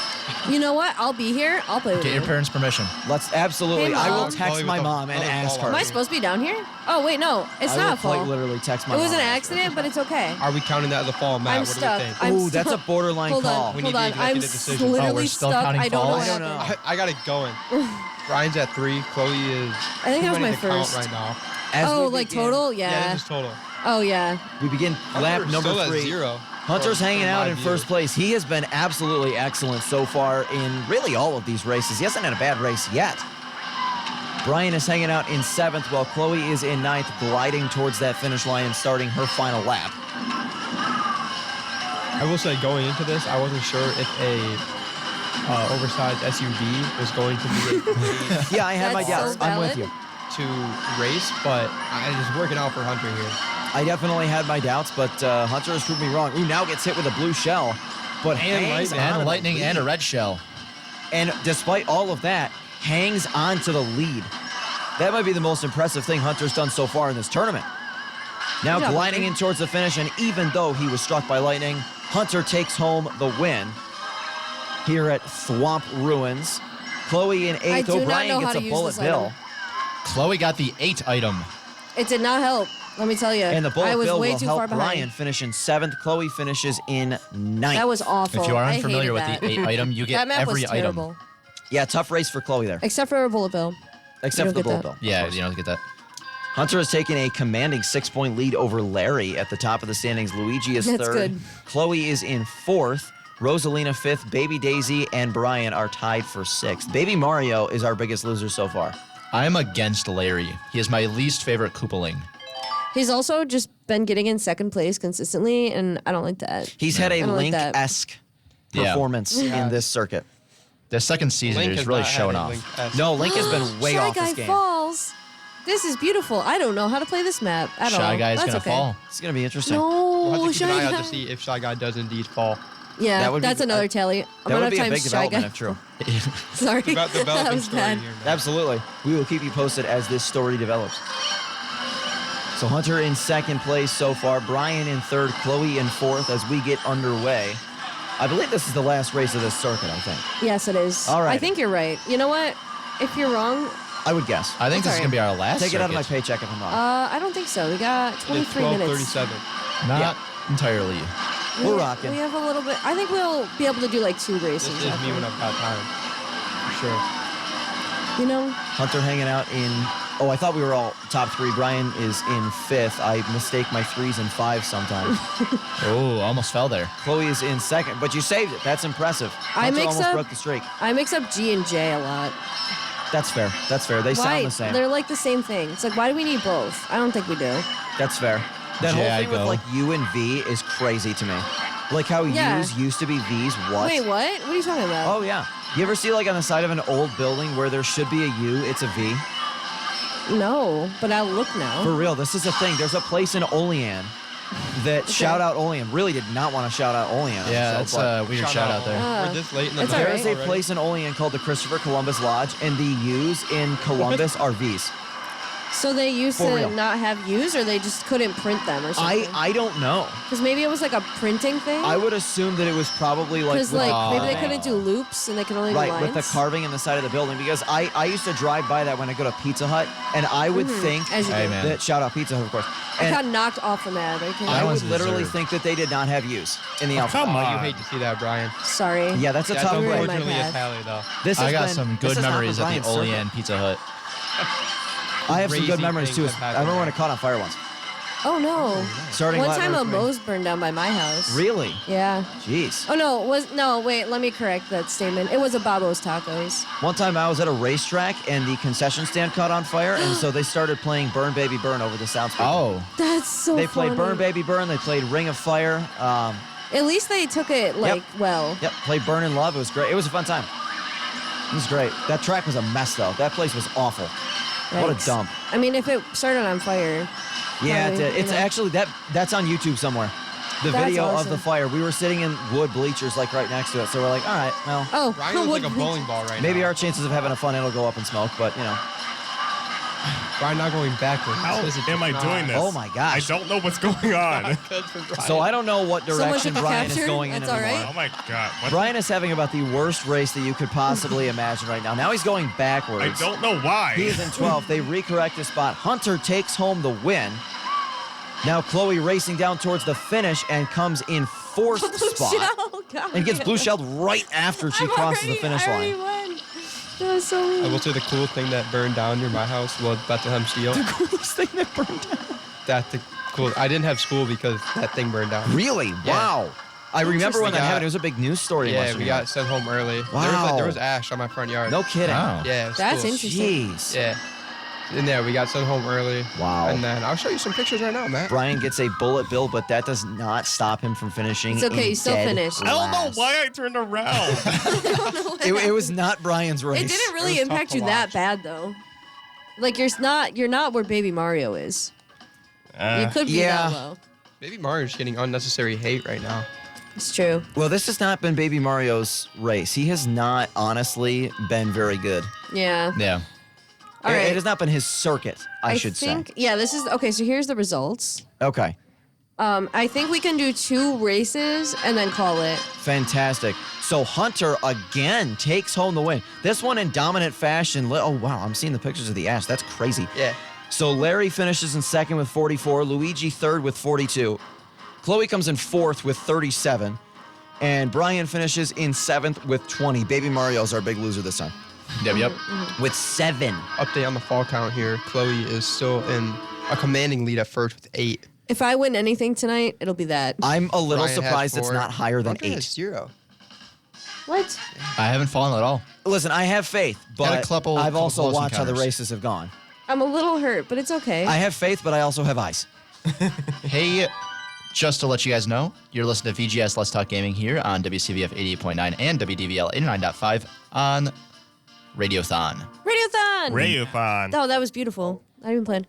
You know what? I'll be here. I'll play with Get you. your parents' permission. Let's absolutely. Hey, I will Mom. text Probably my with the- mom and another ask fall her. Am I supposed to be down here? Oh wait, no. It's I not will a fall. literally text my It mom. was an and ask her. accident, but it's okay. Are we counting that as a fall, Matt? I'm what stuck. do you think? I'm Ooh, that's a stuck. borderline Hold call. on, We hold need the on. I'm executive decision. literally Oh, we're still stuck. counting I don't know falls? what I don't happened. know. I got it going. Brian's at 3. Chloe is. I think that was running my the count first. right now. As Oh, we like begin- total? Yeah, Yeah. this is total. Oh yeah. We begin lap Hunter's number still at 3. 0. Hunter's from- hanging from out my in view. first place. He has been absolutely excellent so far in really all of these races. He hasn't had a bad race yet. Brian is hanging out in 7th while Chloe is in 9th, gliding towards that finish line and starting her final lap. I will say, going into this, I wasn't sure if a oversized SUV was going to be a Yeah, I had my That's so doubts. I'm with valid. you. to race, but it's working out for Hunter here. I definitely had my doubts, but Hunter has proved me wrong. Ooh, now gets hit with a blue shell. But hangs on And to lightning the and a lead. red shell. And despite all of that, hangs on to the lead. That might be the most impressive thing Hunter's done so far in this tournament. Now Good job, gliding Hunter. in towards the finish, and even though he was struck by lightning, Hunter takes home the win here at Thwomp Ruins. Chloe in 8th. I do not O'Brien know how gets to a use bullet this bill. item. Chloe got the 8 item. It did not help. Let me tell you. And the bullet I was bill way will too far help behind. Brian finish in 7th. Chloe finishes in 9th. That was awful. If you are I unfamiliar with hated the that. 8 item, you That get map was every item. terrible. Yeah, tough race for Chloe there. Except for a bullet bill. Except You for the don't bullet get bill. Yeah, of course. you don't get that. Hunter has taken a commanding 6-point lead over Larry at the top of the standings. Luigi is That's 3rd. good. Chloe is in 4th. Rosalina 5th. Baby Daisy and Brian are tied for 6th. Baby Mario is our biggest loser so far. I'm against Larry. He is my least favorite Koopaling. He's also just been getting in 2nd place consistently, and I don't like that. He's had a I don't like that. Link-esque Yeah. performance in this circuit. The second season Link is has really not had showing a off. Link-esque. No, Link has been way Shy off Guy this game. Falls. This is beautiful. I don't know how to play this map at all. Shy Guy's That's gonna okay. fall. It's going to be interesting. No, We'll have to keep Shy an eye out Guy. to see if Shy Guy does indeed fall. Yeah, That would be- that's another tally. I'm That gonna would be a have big times Shy Guy. development if true. Sorry, that Developing was story bad. here, man. Absolutely. We will keep you posted as this story develops. So Hunter in 2nd place so far. Brian in 3rd. Chloe in 4th as we get underway. I believe this is the last race of this circuit, I think. Yes, it is. All right. I think you're right. You know what? If you're wrong, I would guess. I think this is That's going to be our last Take it out of my circuit. paycheck if I'm wrong. I don't think so. We got It's 23 minutes. 12:37. Not entirely. We're rocking. We have a little bit. I think we'll be able to do like 2 races. This is I me when think. I've got time. For sure. You know, Hunter hanging out in... Oh, I thought we were all top 3. Brian is in 5th. I mistake my 3s and 5s sometimes. Oh, almost fell there. Chloe is in 2nd, but you saved it. That's impressive. I Hunter mix almost up- broke the streak. I mix up G and J a lot. That's fair. That's fair. They Why? sound the same. They're like the same thing. It's like, why do we need both? I don't think we do. That's fair. That J, whole I thing with go. like U and V is crazy to me. Like how Yeah. U's used to be V's. What? Wait, what? What are you talking about? Oh yeah. You ever see like on the side of an old building where there should be a U, it's a V? No, but I'll look now. For real, this is a thing. There's a place in Olean that shout out Olean. Really did not want to shout out Olean. Yeah, that's a weird shout out there. We're this late in the It's night. all There right. is a already. place in Olean called the Christopher Columbus Lodge, and the U's in Columbus are V's. So they used For to real. not have U's, or they just couldn't print them, or something. I don't know. Because maybe it was like a printing thing. I would assume that it was probably like Because with like the maybe they carving. couldn't do loops and they could only do Right, lines. with the carving in the side of the building, because I used to drive by that when I go to Pizza Hut, and I would think As you Hey, do. man. that, shout out Pizza Hut, of course, I and got knocked off the map. Okay? I would one's literally deserved. think that they did not have U's in the alphabet. Come Oh, on. you hate to see that, Brian. Sorry. Yeah, that's a That's tough ruined break. my unfortunately a path. tally, though. This I has got been- some this good has not memories been at the Brian's circuit. Olean Pizza Hut. I have some good Crazy memories too. things I have happened remember when there. it caught on fire once. Oh no. Starting One lap time number a three. Moe's burned down by my house. Really? Yeah. Jeez. Oh no, wait, let me correct that statement. It was a Babo's Tacos. One time I was at a racetrack and the concession stand caught on fire, and so they started playing Burn Baby Burn over the soundspeaker. Oh, That's so They funny. played Burn Baby Burn. They played Ring of Fire. At least they took it like well. Yep, played Burn in Love. It was great. It was a fun time. It was great. That track was a mess, though. That place was awful. What a Yikes. dump. I mean, if it started on fire. Yeah, Probably, it's you know. actually that's on YouTube somewhere. The That's video of awesome. the fire. We were sitting in wood bleachers like right next to it, so we're like, all right, well, Oh, Brian looks like a what- bowling ball right maybe now. our chances of having a fun it'll go up in smoke, but you know. Brian not going backwards. How This is am I not doing this? Oh my gosh. I don't know what's going on. good for Brian. So I don't know what Someone direction took a Brian is capture? going in That's all anymore. right. Oh my god. What? Brian is having about the worst race that you could possibly imagine right now. Now he's going backwards. I don't know why. He is in 12th. They recorrect his spot. Hunter takes home the win. Now Chloe racing down towards the finish and comes in 4th spot. Oh, God. And gets blue shelled right after she crosses the finish I already line. won. That was so I weird. will say the cool thing that burned down near my house was Bethlehem Steel. The coolest thing that burned down. That's the cool. I didn't have school because that thing burned down. Really? Yeah. Wow. I remember when that Interesting. happened. It was a big news story. in Yeah, Western we New York. got sent home early. Wow. There was ash on my front yard. No kidding. Wow. Yeah, it was That's cool. interesting. Jeez. Yeah. And yeah, we got sent home early. Wow. And then I'll show you some pictures right now, Matt. Brian gets a bullet bill, but that does not stop him from finishing. It's okay, in you still dead finished. I don't know last. why I turned around. It was not Brian's race. It didn't really It was tough impact to you that watch. bad, though. Like you're not where Baby Mario is. You could be that low. Baby Mario's getting unnecessary hate right now. It's true. Well, this has not been Baby Mario's race. He has not honestly been very good. Yeah. Yeah. All right. It has not been his circuit, I should think, say. Yeah, this is okay. So here's the results. Okay. I think we can do 2 races and then call it. Fantastic. So Hunter again takes home the win. This one in dominant fashion. Oh, wow. I'm seeing the pictures of the ash. That's crazy. Yeah. So Larry finishes in second with 44. Luigi third with 42. Chloe comes in fourth with 37. And Brian finishes in seventh with 20. Baby Mario's our big loser this time. Yep. With 7. Update on the fall count here. Chloe is still in a commanding lead at first with 8. If I win anything tonight, it'll be that. I'm a little Brian has surprised it's 4. not higher than Hunter 8. has 0. What? I haven't fallen at all. Listen, I have faith, Got a but couple I've also close watched how the encounters. races have gone. I'm a little hurt, but it's okay. I have faith, but I also have eyes. Hey, just to let you guys know, you're listening to VGS Let's Talk Gaming here on WCVF 88.9 and WDVL 89.5 on Radiothon. Radiothon! Radiothon. Oh, that was beautiful. I didn't even plan.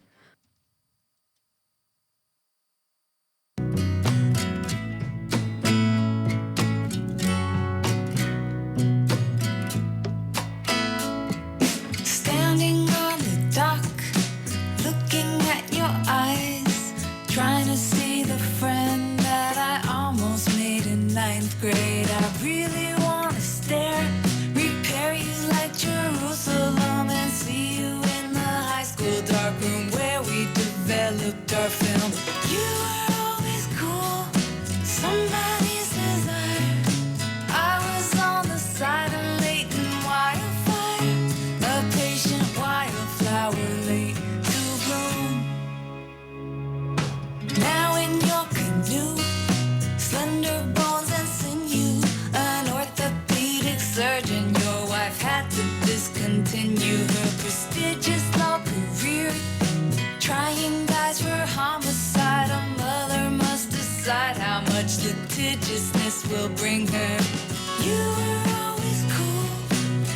Standing on the dock, looking at your eyes, trying to see the friend that I almost made in 9th grade. I really want to stare, repair you like Jerusalem, and see you in the high school darkroom where we developed our film. You were always cool, somebody's desire. I was on the side of Leighton wildfire, a patient wildflower late to bloom. Now in your canoe, slender bones and sinew, an orthopedic surgeon. Your wife had to discontinue her prestigious law career, trying guys for homicide. A mother must decide how much litigiousness will bring her. You were always cool,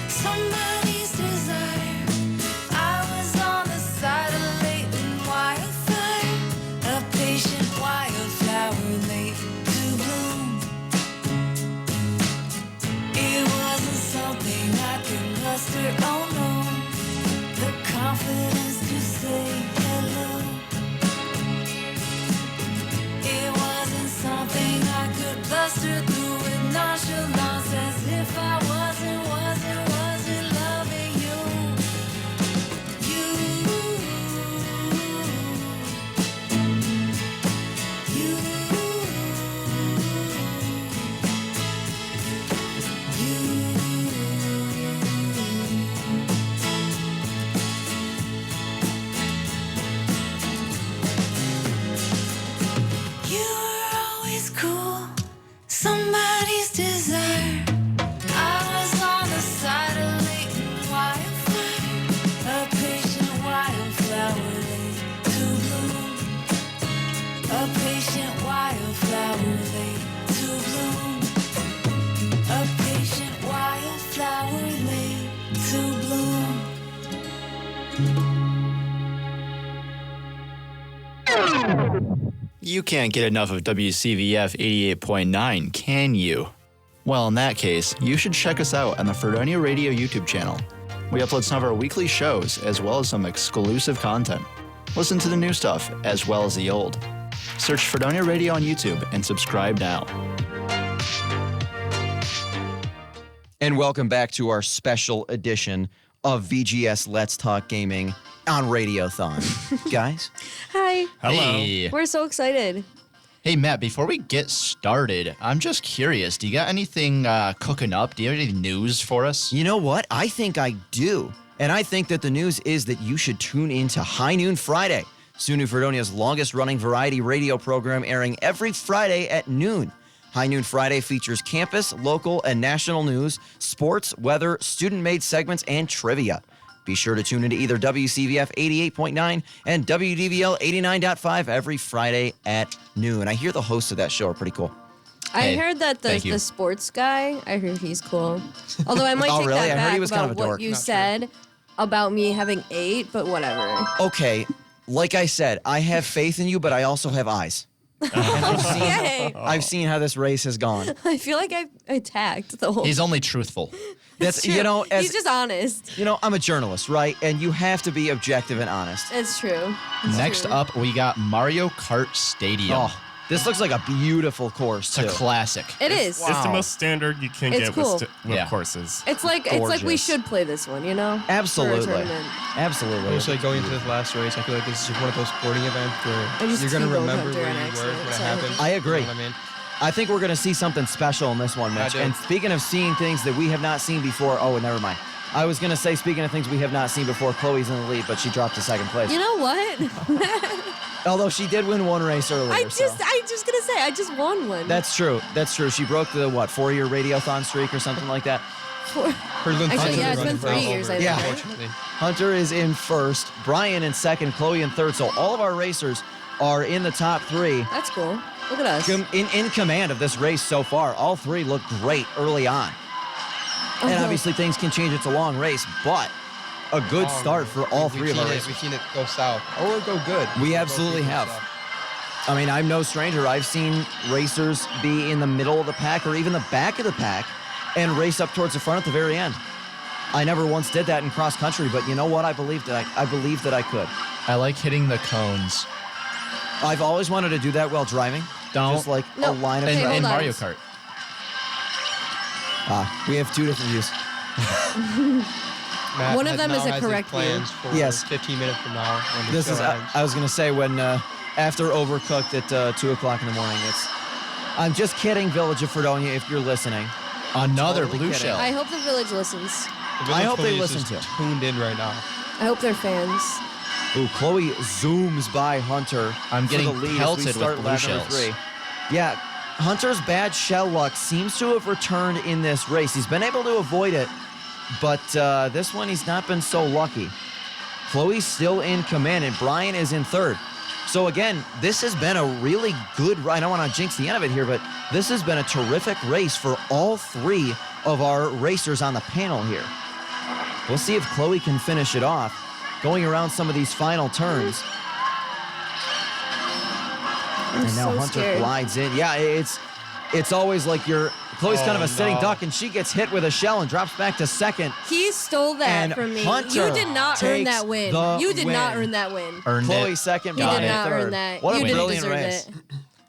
somebody's desire. I was on the side of Leighton wildfire, a patient wildflower late to bloom. It wasn't something I could muster, oh no, the confidence to say hello. It wasn't something I could bluster through with nonchalance, as if I wasn't loving you. You were always cool, somebody's desire. I was on the side of Leighton wildfire, a patient wildflower late to bloom. A patient wildflower late to bloom. A patient wildflower late to bloom. You can't get enough of WCVF 88.9, can you? Well, in that case, you should check us out on the Fredonia Radio YouTube channel. We upload some of our weekly shows, as well as some exclusive content. Listen to the new stuff, as well as the old. Search Fredonia Radio on YouTube and subscribe now. And welcome back to our special edition of VGS Let's Talk Gaming on Radiothon. Guys? Hi. Hello. Hey. We're so excited. Hey, Matt, before we get started, I'm just curious, do you got anything cooking up? Do you have any news for us? You know what? I think I do. And I think that the news is that you should tune in to High Noon Friday, SUNY Fredonia's longest-running variety radio program, airing every Friday at noon. High Noon Friday features campus, local, and national news, sports, weather, student-made segments, and trivia. Be sure to tune into either WCVF 88.9 and WDVL 89.5 every Friday at noon. I hear the hosts of that show are pretty cool. I Hey, heard that thank the you. sports guy, I heard he's cool. Although I might Oh, take really? that I heard back he was about kind of a what dork. you Not true. said. about me having 8, but whatever. Okay, like I said, I have faith in you, but I also have eyes. And I've seen how this race has gone. I feel like I've attacked the whole. He's only truthful. That's true. He's just honest. I'm a journalist, right? And you have to be objective and honest. It's true. Next up, we got Mario Kart Stadium. Oh, this looks like a beautiful course, It's a classic. It is. It's the most standard you can It's get cool. with courses. It's like we Gorgeous. should play this one, you know? Absolutely. For a tournament. Absolutely. Especially going into this last race, I feel like this is one of those sporting events where just you're going to T-boned remember Hunter where on you were accident, when it so- happened. I agree. You know what I mean? I think we're going to see something special in this one, Mitch. I do. And speaking of seeing things that we have not seen before, oh, never mind. I was going to say, speaking of things we have not seen before, Chloe's in the lead, but she dropped to second place. You know what? Although she did win one race earlier. I just gonna say I just won one. That's true. That's true. She broke the, 4-year Radiothon streak or something like that? Actually, yeah, it's been 3 years, I think. Yeah. Unfortunately. Hunter is in first, Brian in second, Chloe in third. So all of our racers are in the top 3. That's cool. Look at us. In command of this race so far. All 3 look great early on. And obviously things can change. It's a long race, but a good start for all 3 of our racers. We've seen it go south or go good. We absolutely have. I mean, I'm no stranger. I've seen racers be in the middle of the pack or even the back of the pack and race up towards the front at the very end. I never once did that in cross country, but you know what? I believed that I could. I like hitting the cones. I've always wanted to do that while driving. Don't. Just like No. a line of Okay, In hold on. Mario Kart. We have 2 different views. Matt One of them is a now has his correct view. plans for Yes. 15 minutes from now. When the This show is. ends. I was gonna say when after Overcooked at 2 o'clock in the morning. I'm just kidding, Village of Fredonia. If you're listening, Another Totally blue kidding. shell. I hope the village listens. The village I hope they police listen is to. tuned in right now. I hope they're fans. ooh, Chloe zooms by Hunter. I'm for getting the lead pelted as we with start blue lap number shells. 3. Yeah, Hunter's bad shell luck seems to have returned in this race. He's been able to avoid it, but this one he's not been so lucky. Chloe's still in command, and Brian is in third. So again, this has been a really good ride. I don't want to jinx the end of it here, but this has been a terrific race for all 3 of our racers on the panel here. We'll see if Chloe can finish it off, going around some of these final turns. I'm And now so Hunter scared. glides in. Yeah, it's always like Chloe's kind of a sitting duck, and she gets hit with a shell and drops back to second. He stole that And from me. Hunter You did not earn takes that win. the You did not win. earn that win. Earned Chloe it. second, You Brian did not third. earn that. What you a didn't brilliant deserve race. it.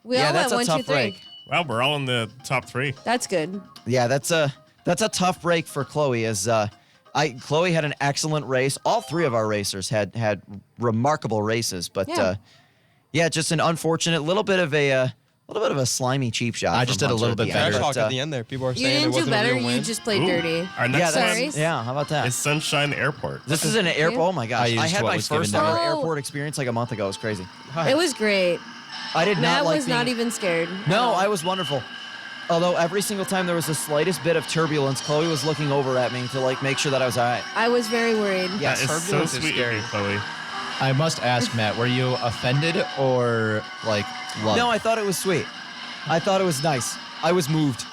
We Yeah, all that's went a 1, 2, tough 3. break. Wow, we're all in the top 3. That's good. Yeah, that's a tough break for Chloe. Chloe had an excellent race. All 3 of our racers had remarkable races, but Yeah. just an unfortunate little bit of a slimy cheap shot. I just from did a Hunter little at bit the better. end, Trash but, talk at the end there. People are You saying it didn't do wasn't better. a real You win. just played Ooh. dirty. Our yeah, next Sorry. one yeah. How about that? is Sunshine Airport. This is an airport. Oh my gosh! I used had what my was given first to me. ever Oh. airport experience like a month ago. It was crazy. It was great. I did Matt not like was not being- even scared. No, I was wonderful. Although every single time there was the slightest bit of turbulence, Chloe was looking over at me to make sure that I was all right. I was very worried. Yeah, That is so turbulence is sweet of scary. you, Chloe. I must ask, Matt, were you offended or loved? No, I thought it was sweet. I thought it was nice. I was moved.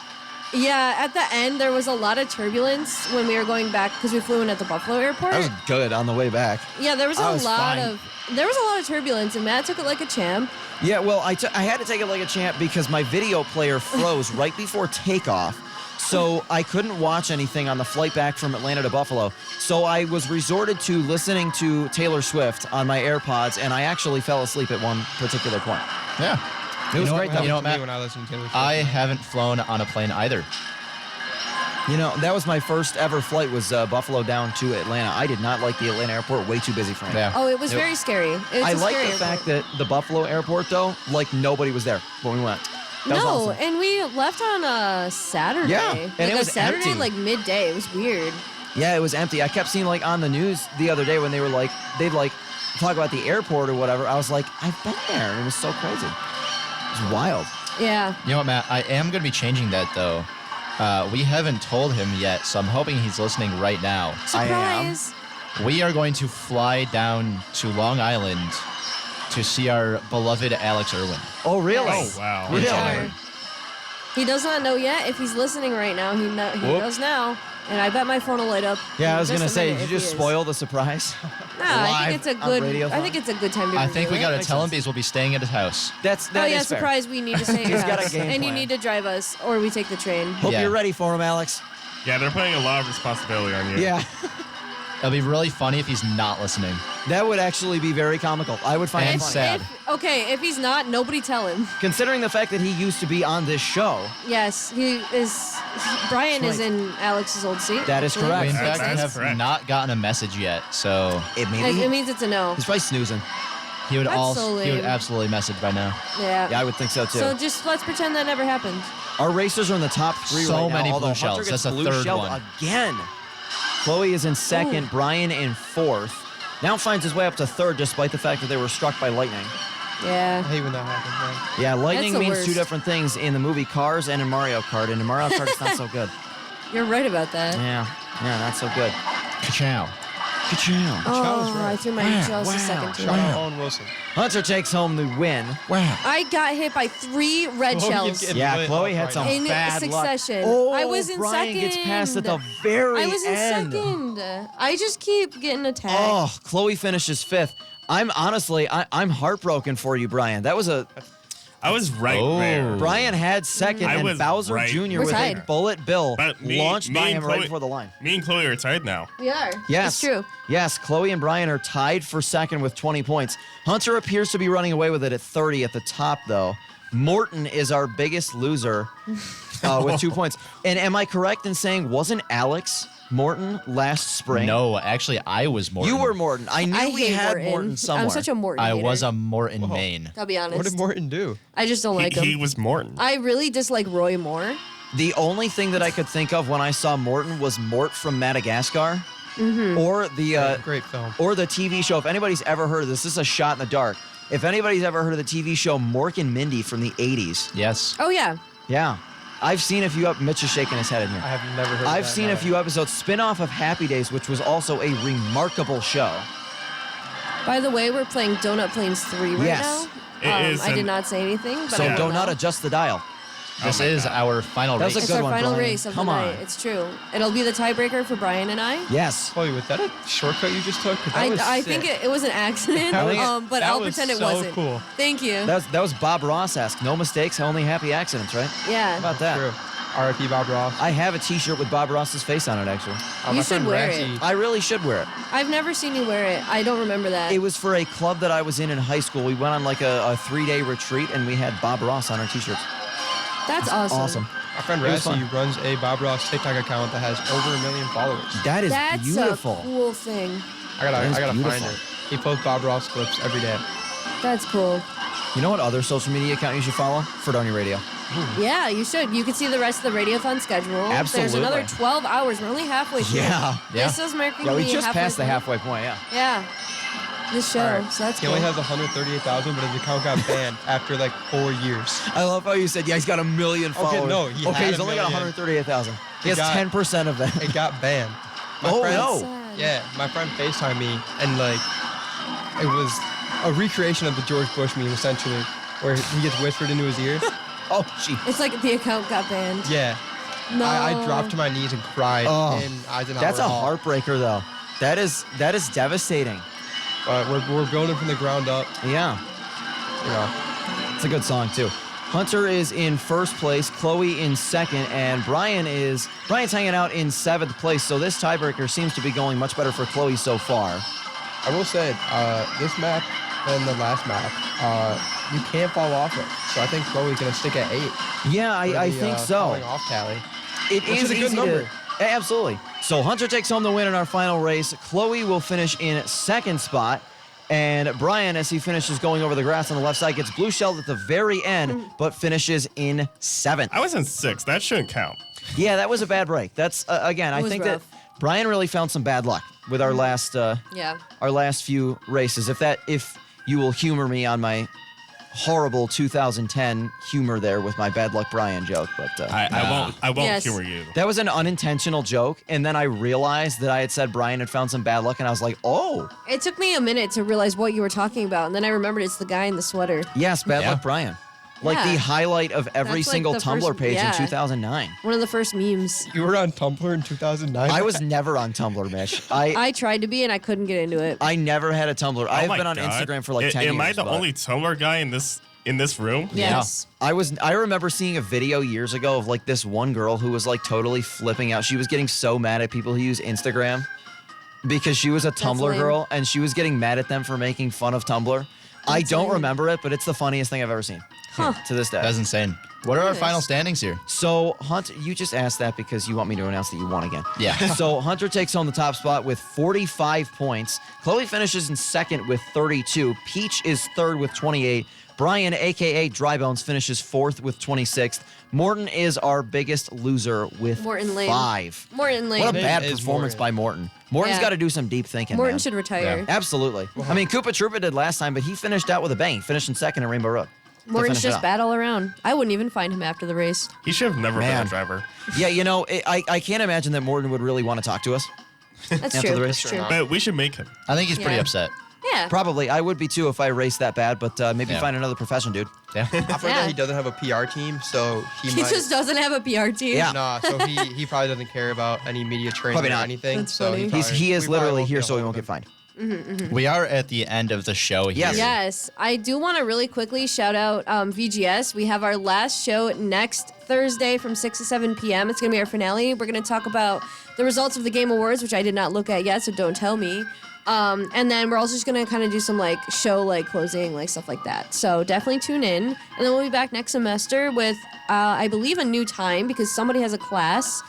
Yeah, at the end there was a lot of turbulence when we were going back because we flew in at the Buffalo airport. I was good on the way back. Yeah, there was I a was lot fine. of turbulence, and Matt took it like a champ. Yeah, well, I had to take it like a champ because my video player froze right before takeoff. So I couldn't watch anything on the flight back from Atlanta to Buffalo. So I was resorted to listening to Taylor Swift on my AirPods, and I actually fell asleep at one particular point. Yeah. It was know great what- though. you know what, To me Matt? when I listen to Taylor Swift. I haven't flown on a plane either. You know, that was my first ever flight was Buffalo down to Atlanta. I did not like the Atlanta airport. Way too busy for me. Yeah. Oh, it was very scary. It was I a like scary the fact airport. that the Buffalo airport, though, nobody was there when we went. That was No, awesome. and we left on a Saturday. Yeah, and like it was a Saturday, empty. like midday. It was weird. Yeah, it was empty. I kept seeing on the news the other day when they were they'd talk about the airport or whatever. I was like, I've been there. And it was so crazy. It was wild. Yeah. You know what, Matt? I am going to be changing that, though. We haven't told him yet, so I'm hoping he's listening right now. Surprise. We are going to fly down to Long Island to see our beloved Alex Irwin. Oh, really? Yes. Oh, wow. Really? He does not know yet. If he's listening right now, he does now. and I bet my phone will light up. Yeah, I was in gonna just a say, minute did you if just he is. spoil the surprise? No, I think it's a Live on good. Radiothon? I think it's a good time to. I think we reveal gotta it. tell him because we'll be staying at his house. That Oh is yeah, fair. surprise! We need to stay at your He's got a house, game and you plan. need to drive us, or we take the train. Hope Yeah. you're ready for him, Alex. Yeah, they're putting a lot of responsibility on you. Yeah. It'll be really funny if he's not listening. That would actually be very comical. I would find And it funny. sad. If he's not, nobody tell him. Considering the fact that he used to be on this show. Yes, he is. Brian is right. in Alex's old seat. That is actually. correct. We in That's- fact that's have correct. not gotten a message yet, so It It, maybe. it means it's a no. He's probably snoozing. he would That's so he would lame. absolutely message by now. Yeah. Yeah, I would think so too. So just let's pretend that never happened. Our racers are in the top 3 So right now. many although blue Hunter shells. gets That's the blue third shelled one. again. Chloe is in second. Ooh. Brian in fourth. Now finds his way up to third, despite the fact that they were struck by lightning. I Yeah. hate when that happens, man. Yeah, lightning the means two worst. different things in the movie Cars and in Mario Kart. And in Mario Kart, it's not so good. You're right about that. Yeah, not so good. Ka-chow. Ka-chow. Oh, right. I threw my just a second too. Shout out Owen Wilson. Hunter takes home the win. I got hit by 3 red Chloe shells getting Yeah, lit Chloe up had right some now. in bad succession. luck. Oh, I was in Brian second. gets past at the very I was in end. second. I just keep getting attacked. Oh, Chloe finishes fifth. I'm honestly, I'm heartbroken for you, Brian. That was I was right Oh. there. Brian had second, I and was Bowser right Jr. We're with tied. a bullet bill But launched by and him right before the line. Me and Chloe are tied now. We are. Yes. It's true. Yes, Chloe and Brian are tied for second with 20 points. Hunter appears to be running away with it at 30 at the top, though. Morton is our biggest loser with 2 points. And am I correct in saying, wasn't Alex Morton last spring? No, actually, I was Morton. You were Morton. I knew I we hate had Morton. Morton somewhere. I'm such a Morton I hater. was a Morton main. I'll be honest. What did Morton do? I just don't like him. He was Morton. I really dislike Roy Moore. The only thing that I could think of when I saw Morton was Mort from Madagascar, or the Great film. or the TV show. If anybody's ever heard of this is a shot in the dark. If anybody's ever heard of the TV show Mork and Mindy from the 80s, Yes. Oh yeah. yeah, I've seen a few. Mitch is shaking his head in here. I have never heard of I've that, seen no. a few episodes. Spin-off of Happy Days, which was also a remarkable show. By the way, we're playing Donut Plains 3 right Yes. now. It is I did an- not say anything, but So I will do not now. adjust the dial. This my is God. our final That was race. a It's good our one, final Brian. race of Come the on. night. It's true. It'll be the tiebreaker for Brian and I. Yes. Chloe, was that a shortcut you just took? 'Cause that was I sick. think it was an accident, That was- but that I'll was pretend it so wasn't. cool. Thank you. That was Bob Ross-esque. No mistakes, only happy accidents, right? Yeah. How about that? True. R.I.P. Bob Ross. I have a T-shirt with Bob Ross's face on it, actually. You my should friend wear Raxie- it. I really should wear it. I've never seen you wear it. I don't remember that. It was for a club that I was in high school. We went on like a 3-day retreat, and we had Bob Ross on our T-shirts. That's awesome. Awesome. My friend It was Raxie fun. runs a Bob Ross TikTok account that has over 1 million followers. That is That's beautiful. a cool thing. I gotta That is find beautiful. it. He posts Bob Ross clips every day. That's cool. You know what other social media account you should follow? Fredonia Radio. Yeah, you should. You can see the rest of the Radiothon schedule. There's Absolutely. another 12 hours. We're only halfway through. Yeah. This is marking Yeah, we me just halfway passed the through. halfway point, yeah. Yeah. This show. All right. So that's He cool. only has 138,000, but his account got banned after like 4 years. I love how you said, yeah, he's got 1 million followers. no, he okay, had he's a only got million. 138,000. He He has got- 10% of that. It got banned. My Oh, friend- no. Sad. Yeah, my friend FaceTimed me, and like, it was a recreation of the George Bush meme, essentially, where he gets whispered into his ear. Oh, gee. It's like the account got banned. Yeah. No. I dropped to my knees and cried Oh, in Eisenhower That's a Hall. heartbreaker, though. That is devastating. But we're building from the ground up, Yeah. you know. It's a good song, too. Hunter is in first place, Chloe in second, and Brian's hanging out in 7th place, so this tiebreaker seems to be going much better for Chloe so far. I will say, this map and the last map, you can't fall off it. So I think Chloe's going to stick at 8. Yeah, I think so. Falling off tally. It Which is a good easy number. Absolutely. So Hunter takes home the win in our final race. Chloe will finish in 2nd spot. And Brian, as he finishes going over the grass on the left side, gets blue shelled at the very end, but finishes in 7th. I was in 6th. That shouldn't count. Yeah, that was a bad break. That's, again, I was think rough. that Brian really found some bad luck with our last Yeah. few races. If you will humor me on my horrible 2010 humor there with my bad luck Brian joke, but I won't Yes. humor you. that was an unintentional joke, and then I realized that I had said Brian had found some bad luck, and I was like, oh, It took me a minute to realize what you were talking about, and then I remembered it's the guy in the sweater. yes, bad Yeah. luck Brian. Like Yeah. the highlight of every That's like single the Tumblr first- page in yeah. 2009. One of the first memes. You were on Tumblr in 2009? I was never on Tumblr, Mitch. I tried to be and I couldn't get into it. I never had a Tumblr. Oh I've my been on God. Instagram for like 10 years. Am I the but only Tumblr guy in this room? Yes. I remember seeing a video years ago of like this one girl who was like totally flipping out. She was getting so mad at people who use Instagram because she was a Tumblr lame. girl and she was getting mad at them for making fun of Tumblr. I don't lame. remember it, but it's the funniest thing I've ever seen to this day. That's insane. What are our Nice. final standings here? So, Hunter, you just asked that because you want me to announce that you won again. Yeah. So, Hunter takes home the top spot with 45 points. Chloe finishes in second with 32. Peach is third with 28. Brian, a.k.a. Drybones, finishes fourth with 26th. Morton is our biggest loser with Morton lame. 5. Morton lame. What a Name bad is performance Morton. by Morton. Morton's Yeah. got to do some deep thinking, Morton man. should retire. Absolutely. I mean, Koopa Troopa did last time, but he finished out with a bang. He finished in second in Rainbow Road. to Morton's finish it just up. bad all around. I wouldn't even find him after the race. He should have never Man. been a driver. Yeah, you know, I can't imagine that Morton would really want to talk to us. That's After true. the race? That's true. But we should make him. I think he's pretty Yeah. upset. Yeah. Probably. I would be too if I raced that bad, but maybe Yeah. find another profession, dude. Yeah. I've heard Yeah. that he doesn't have a PR team, so he He might. just doesn't have a PR team. Yeah. Nah, so he probably doesn't care about any media training Probably or not. anything. That's so funny. He is we probably literally won't here get so he hold won't of get fined. We are at the end of the show here. Yes. Yes, I do want to really quickly shout out VGS. We have our last show next Thursday from 6 to 7 p.m. It's going to be our finale. We're going to talk about the results of the Game Awards, which I did not look at yet, so don't tell me. And then we're also just going to kind of do some like show like closing, like stuff like that. So definitely tune in. And then we'll be back next semester with, I believe, a new time because somebody has a class.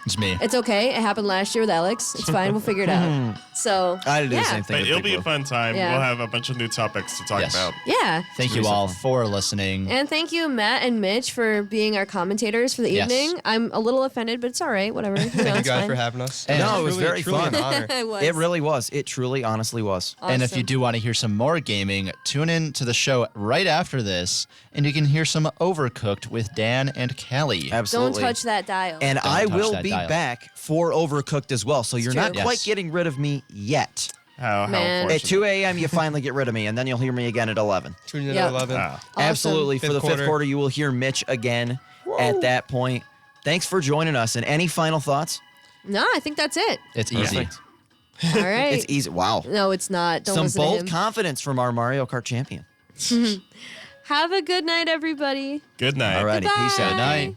It's me. It's okay. It happened last year with Alex. It's fine. We'll figure it out. So I had to do yeah. the same thing. But with it'll Big be a Blue. fun time. Yeah. We'll have a bunch of new topics to talk Yes. about. Yeah. Thank you all for listening. And thank you, Matt and Mitch, for being our commentators for the Yes. evening. I'm a little offended, but it's all right. Whatever. Thank you guys for having us. And- No, it was Truly- very truly fun. an honor. I was. It really was. It truly, honestly was. And if you Awesome. do want to hear some more gaming, tune in to the show right after this, and you can hear some Overcooked with Dan and Callie. Don't Absolutely. touch that dial. And Don't I touch will that be dial. back for Overcooked as well. So you're not true. quite Yes. getting rid of me yet. How Man. unfortunate. At 2 a.m., you finally get rid of me, and then you'll hear me again at 11. Tune in Yep. at 11. Ah. Absolutely. For Fifth the fifth quarter. quarter, you will hear Mitch again at that point. Thanks for joining us. And any final thoughts? No, I think that's it. It's easy. Perfect. All right. It's easy. Wow. No, it's not. Don't Some listen to bold him. confidence from our Mario Kart champion. Have a good night, everybody. Good night. Alrighty. Peace out. Good night.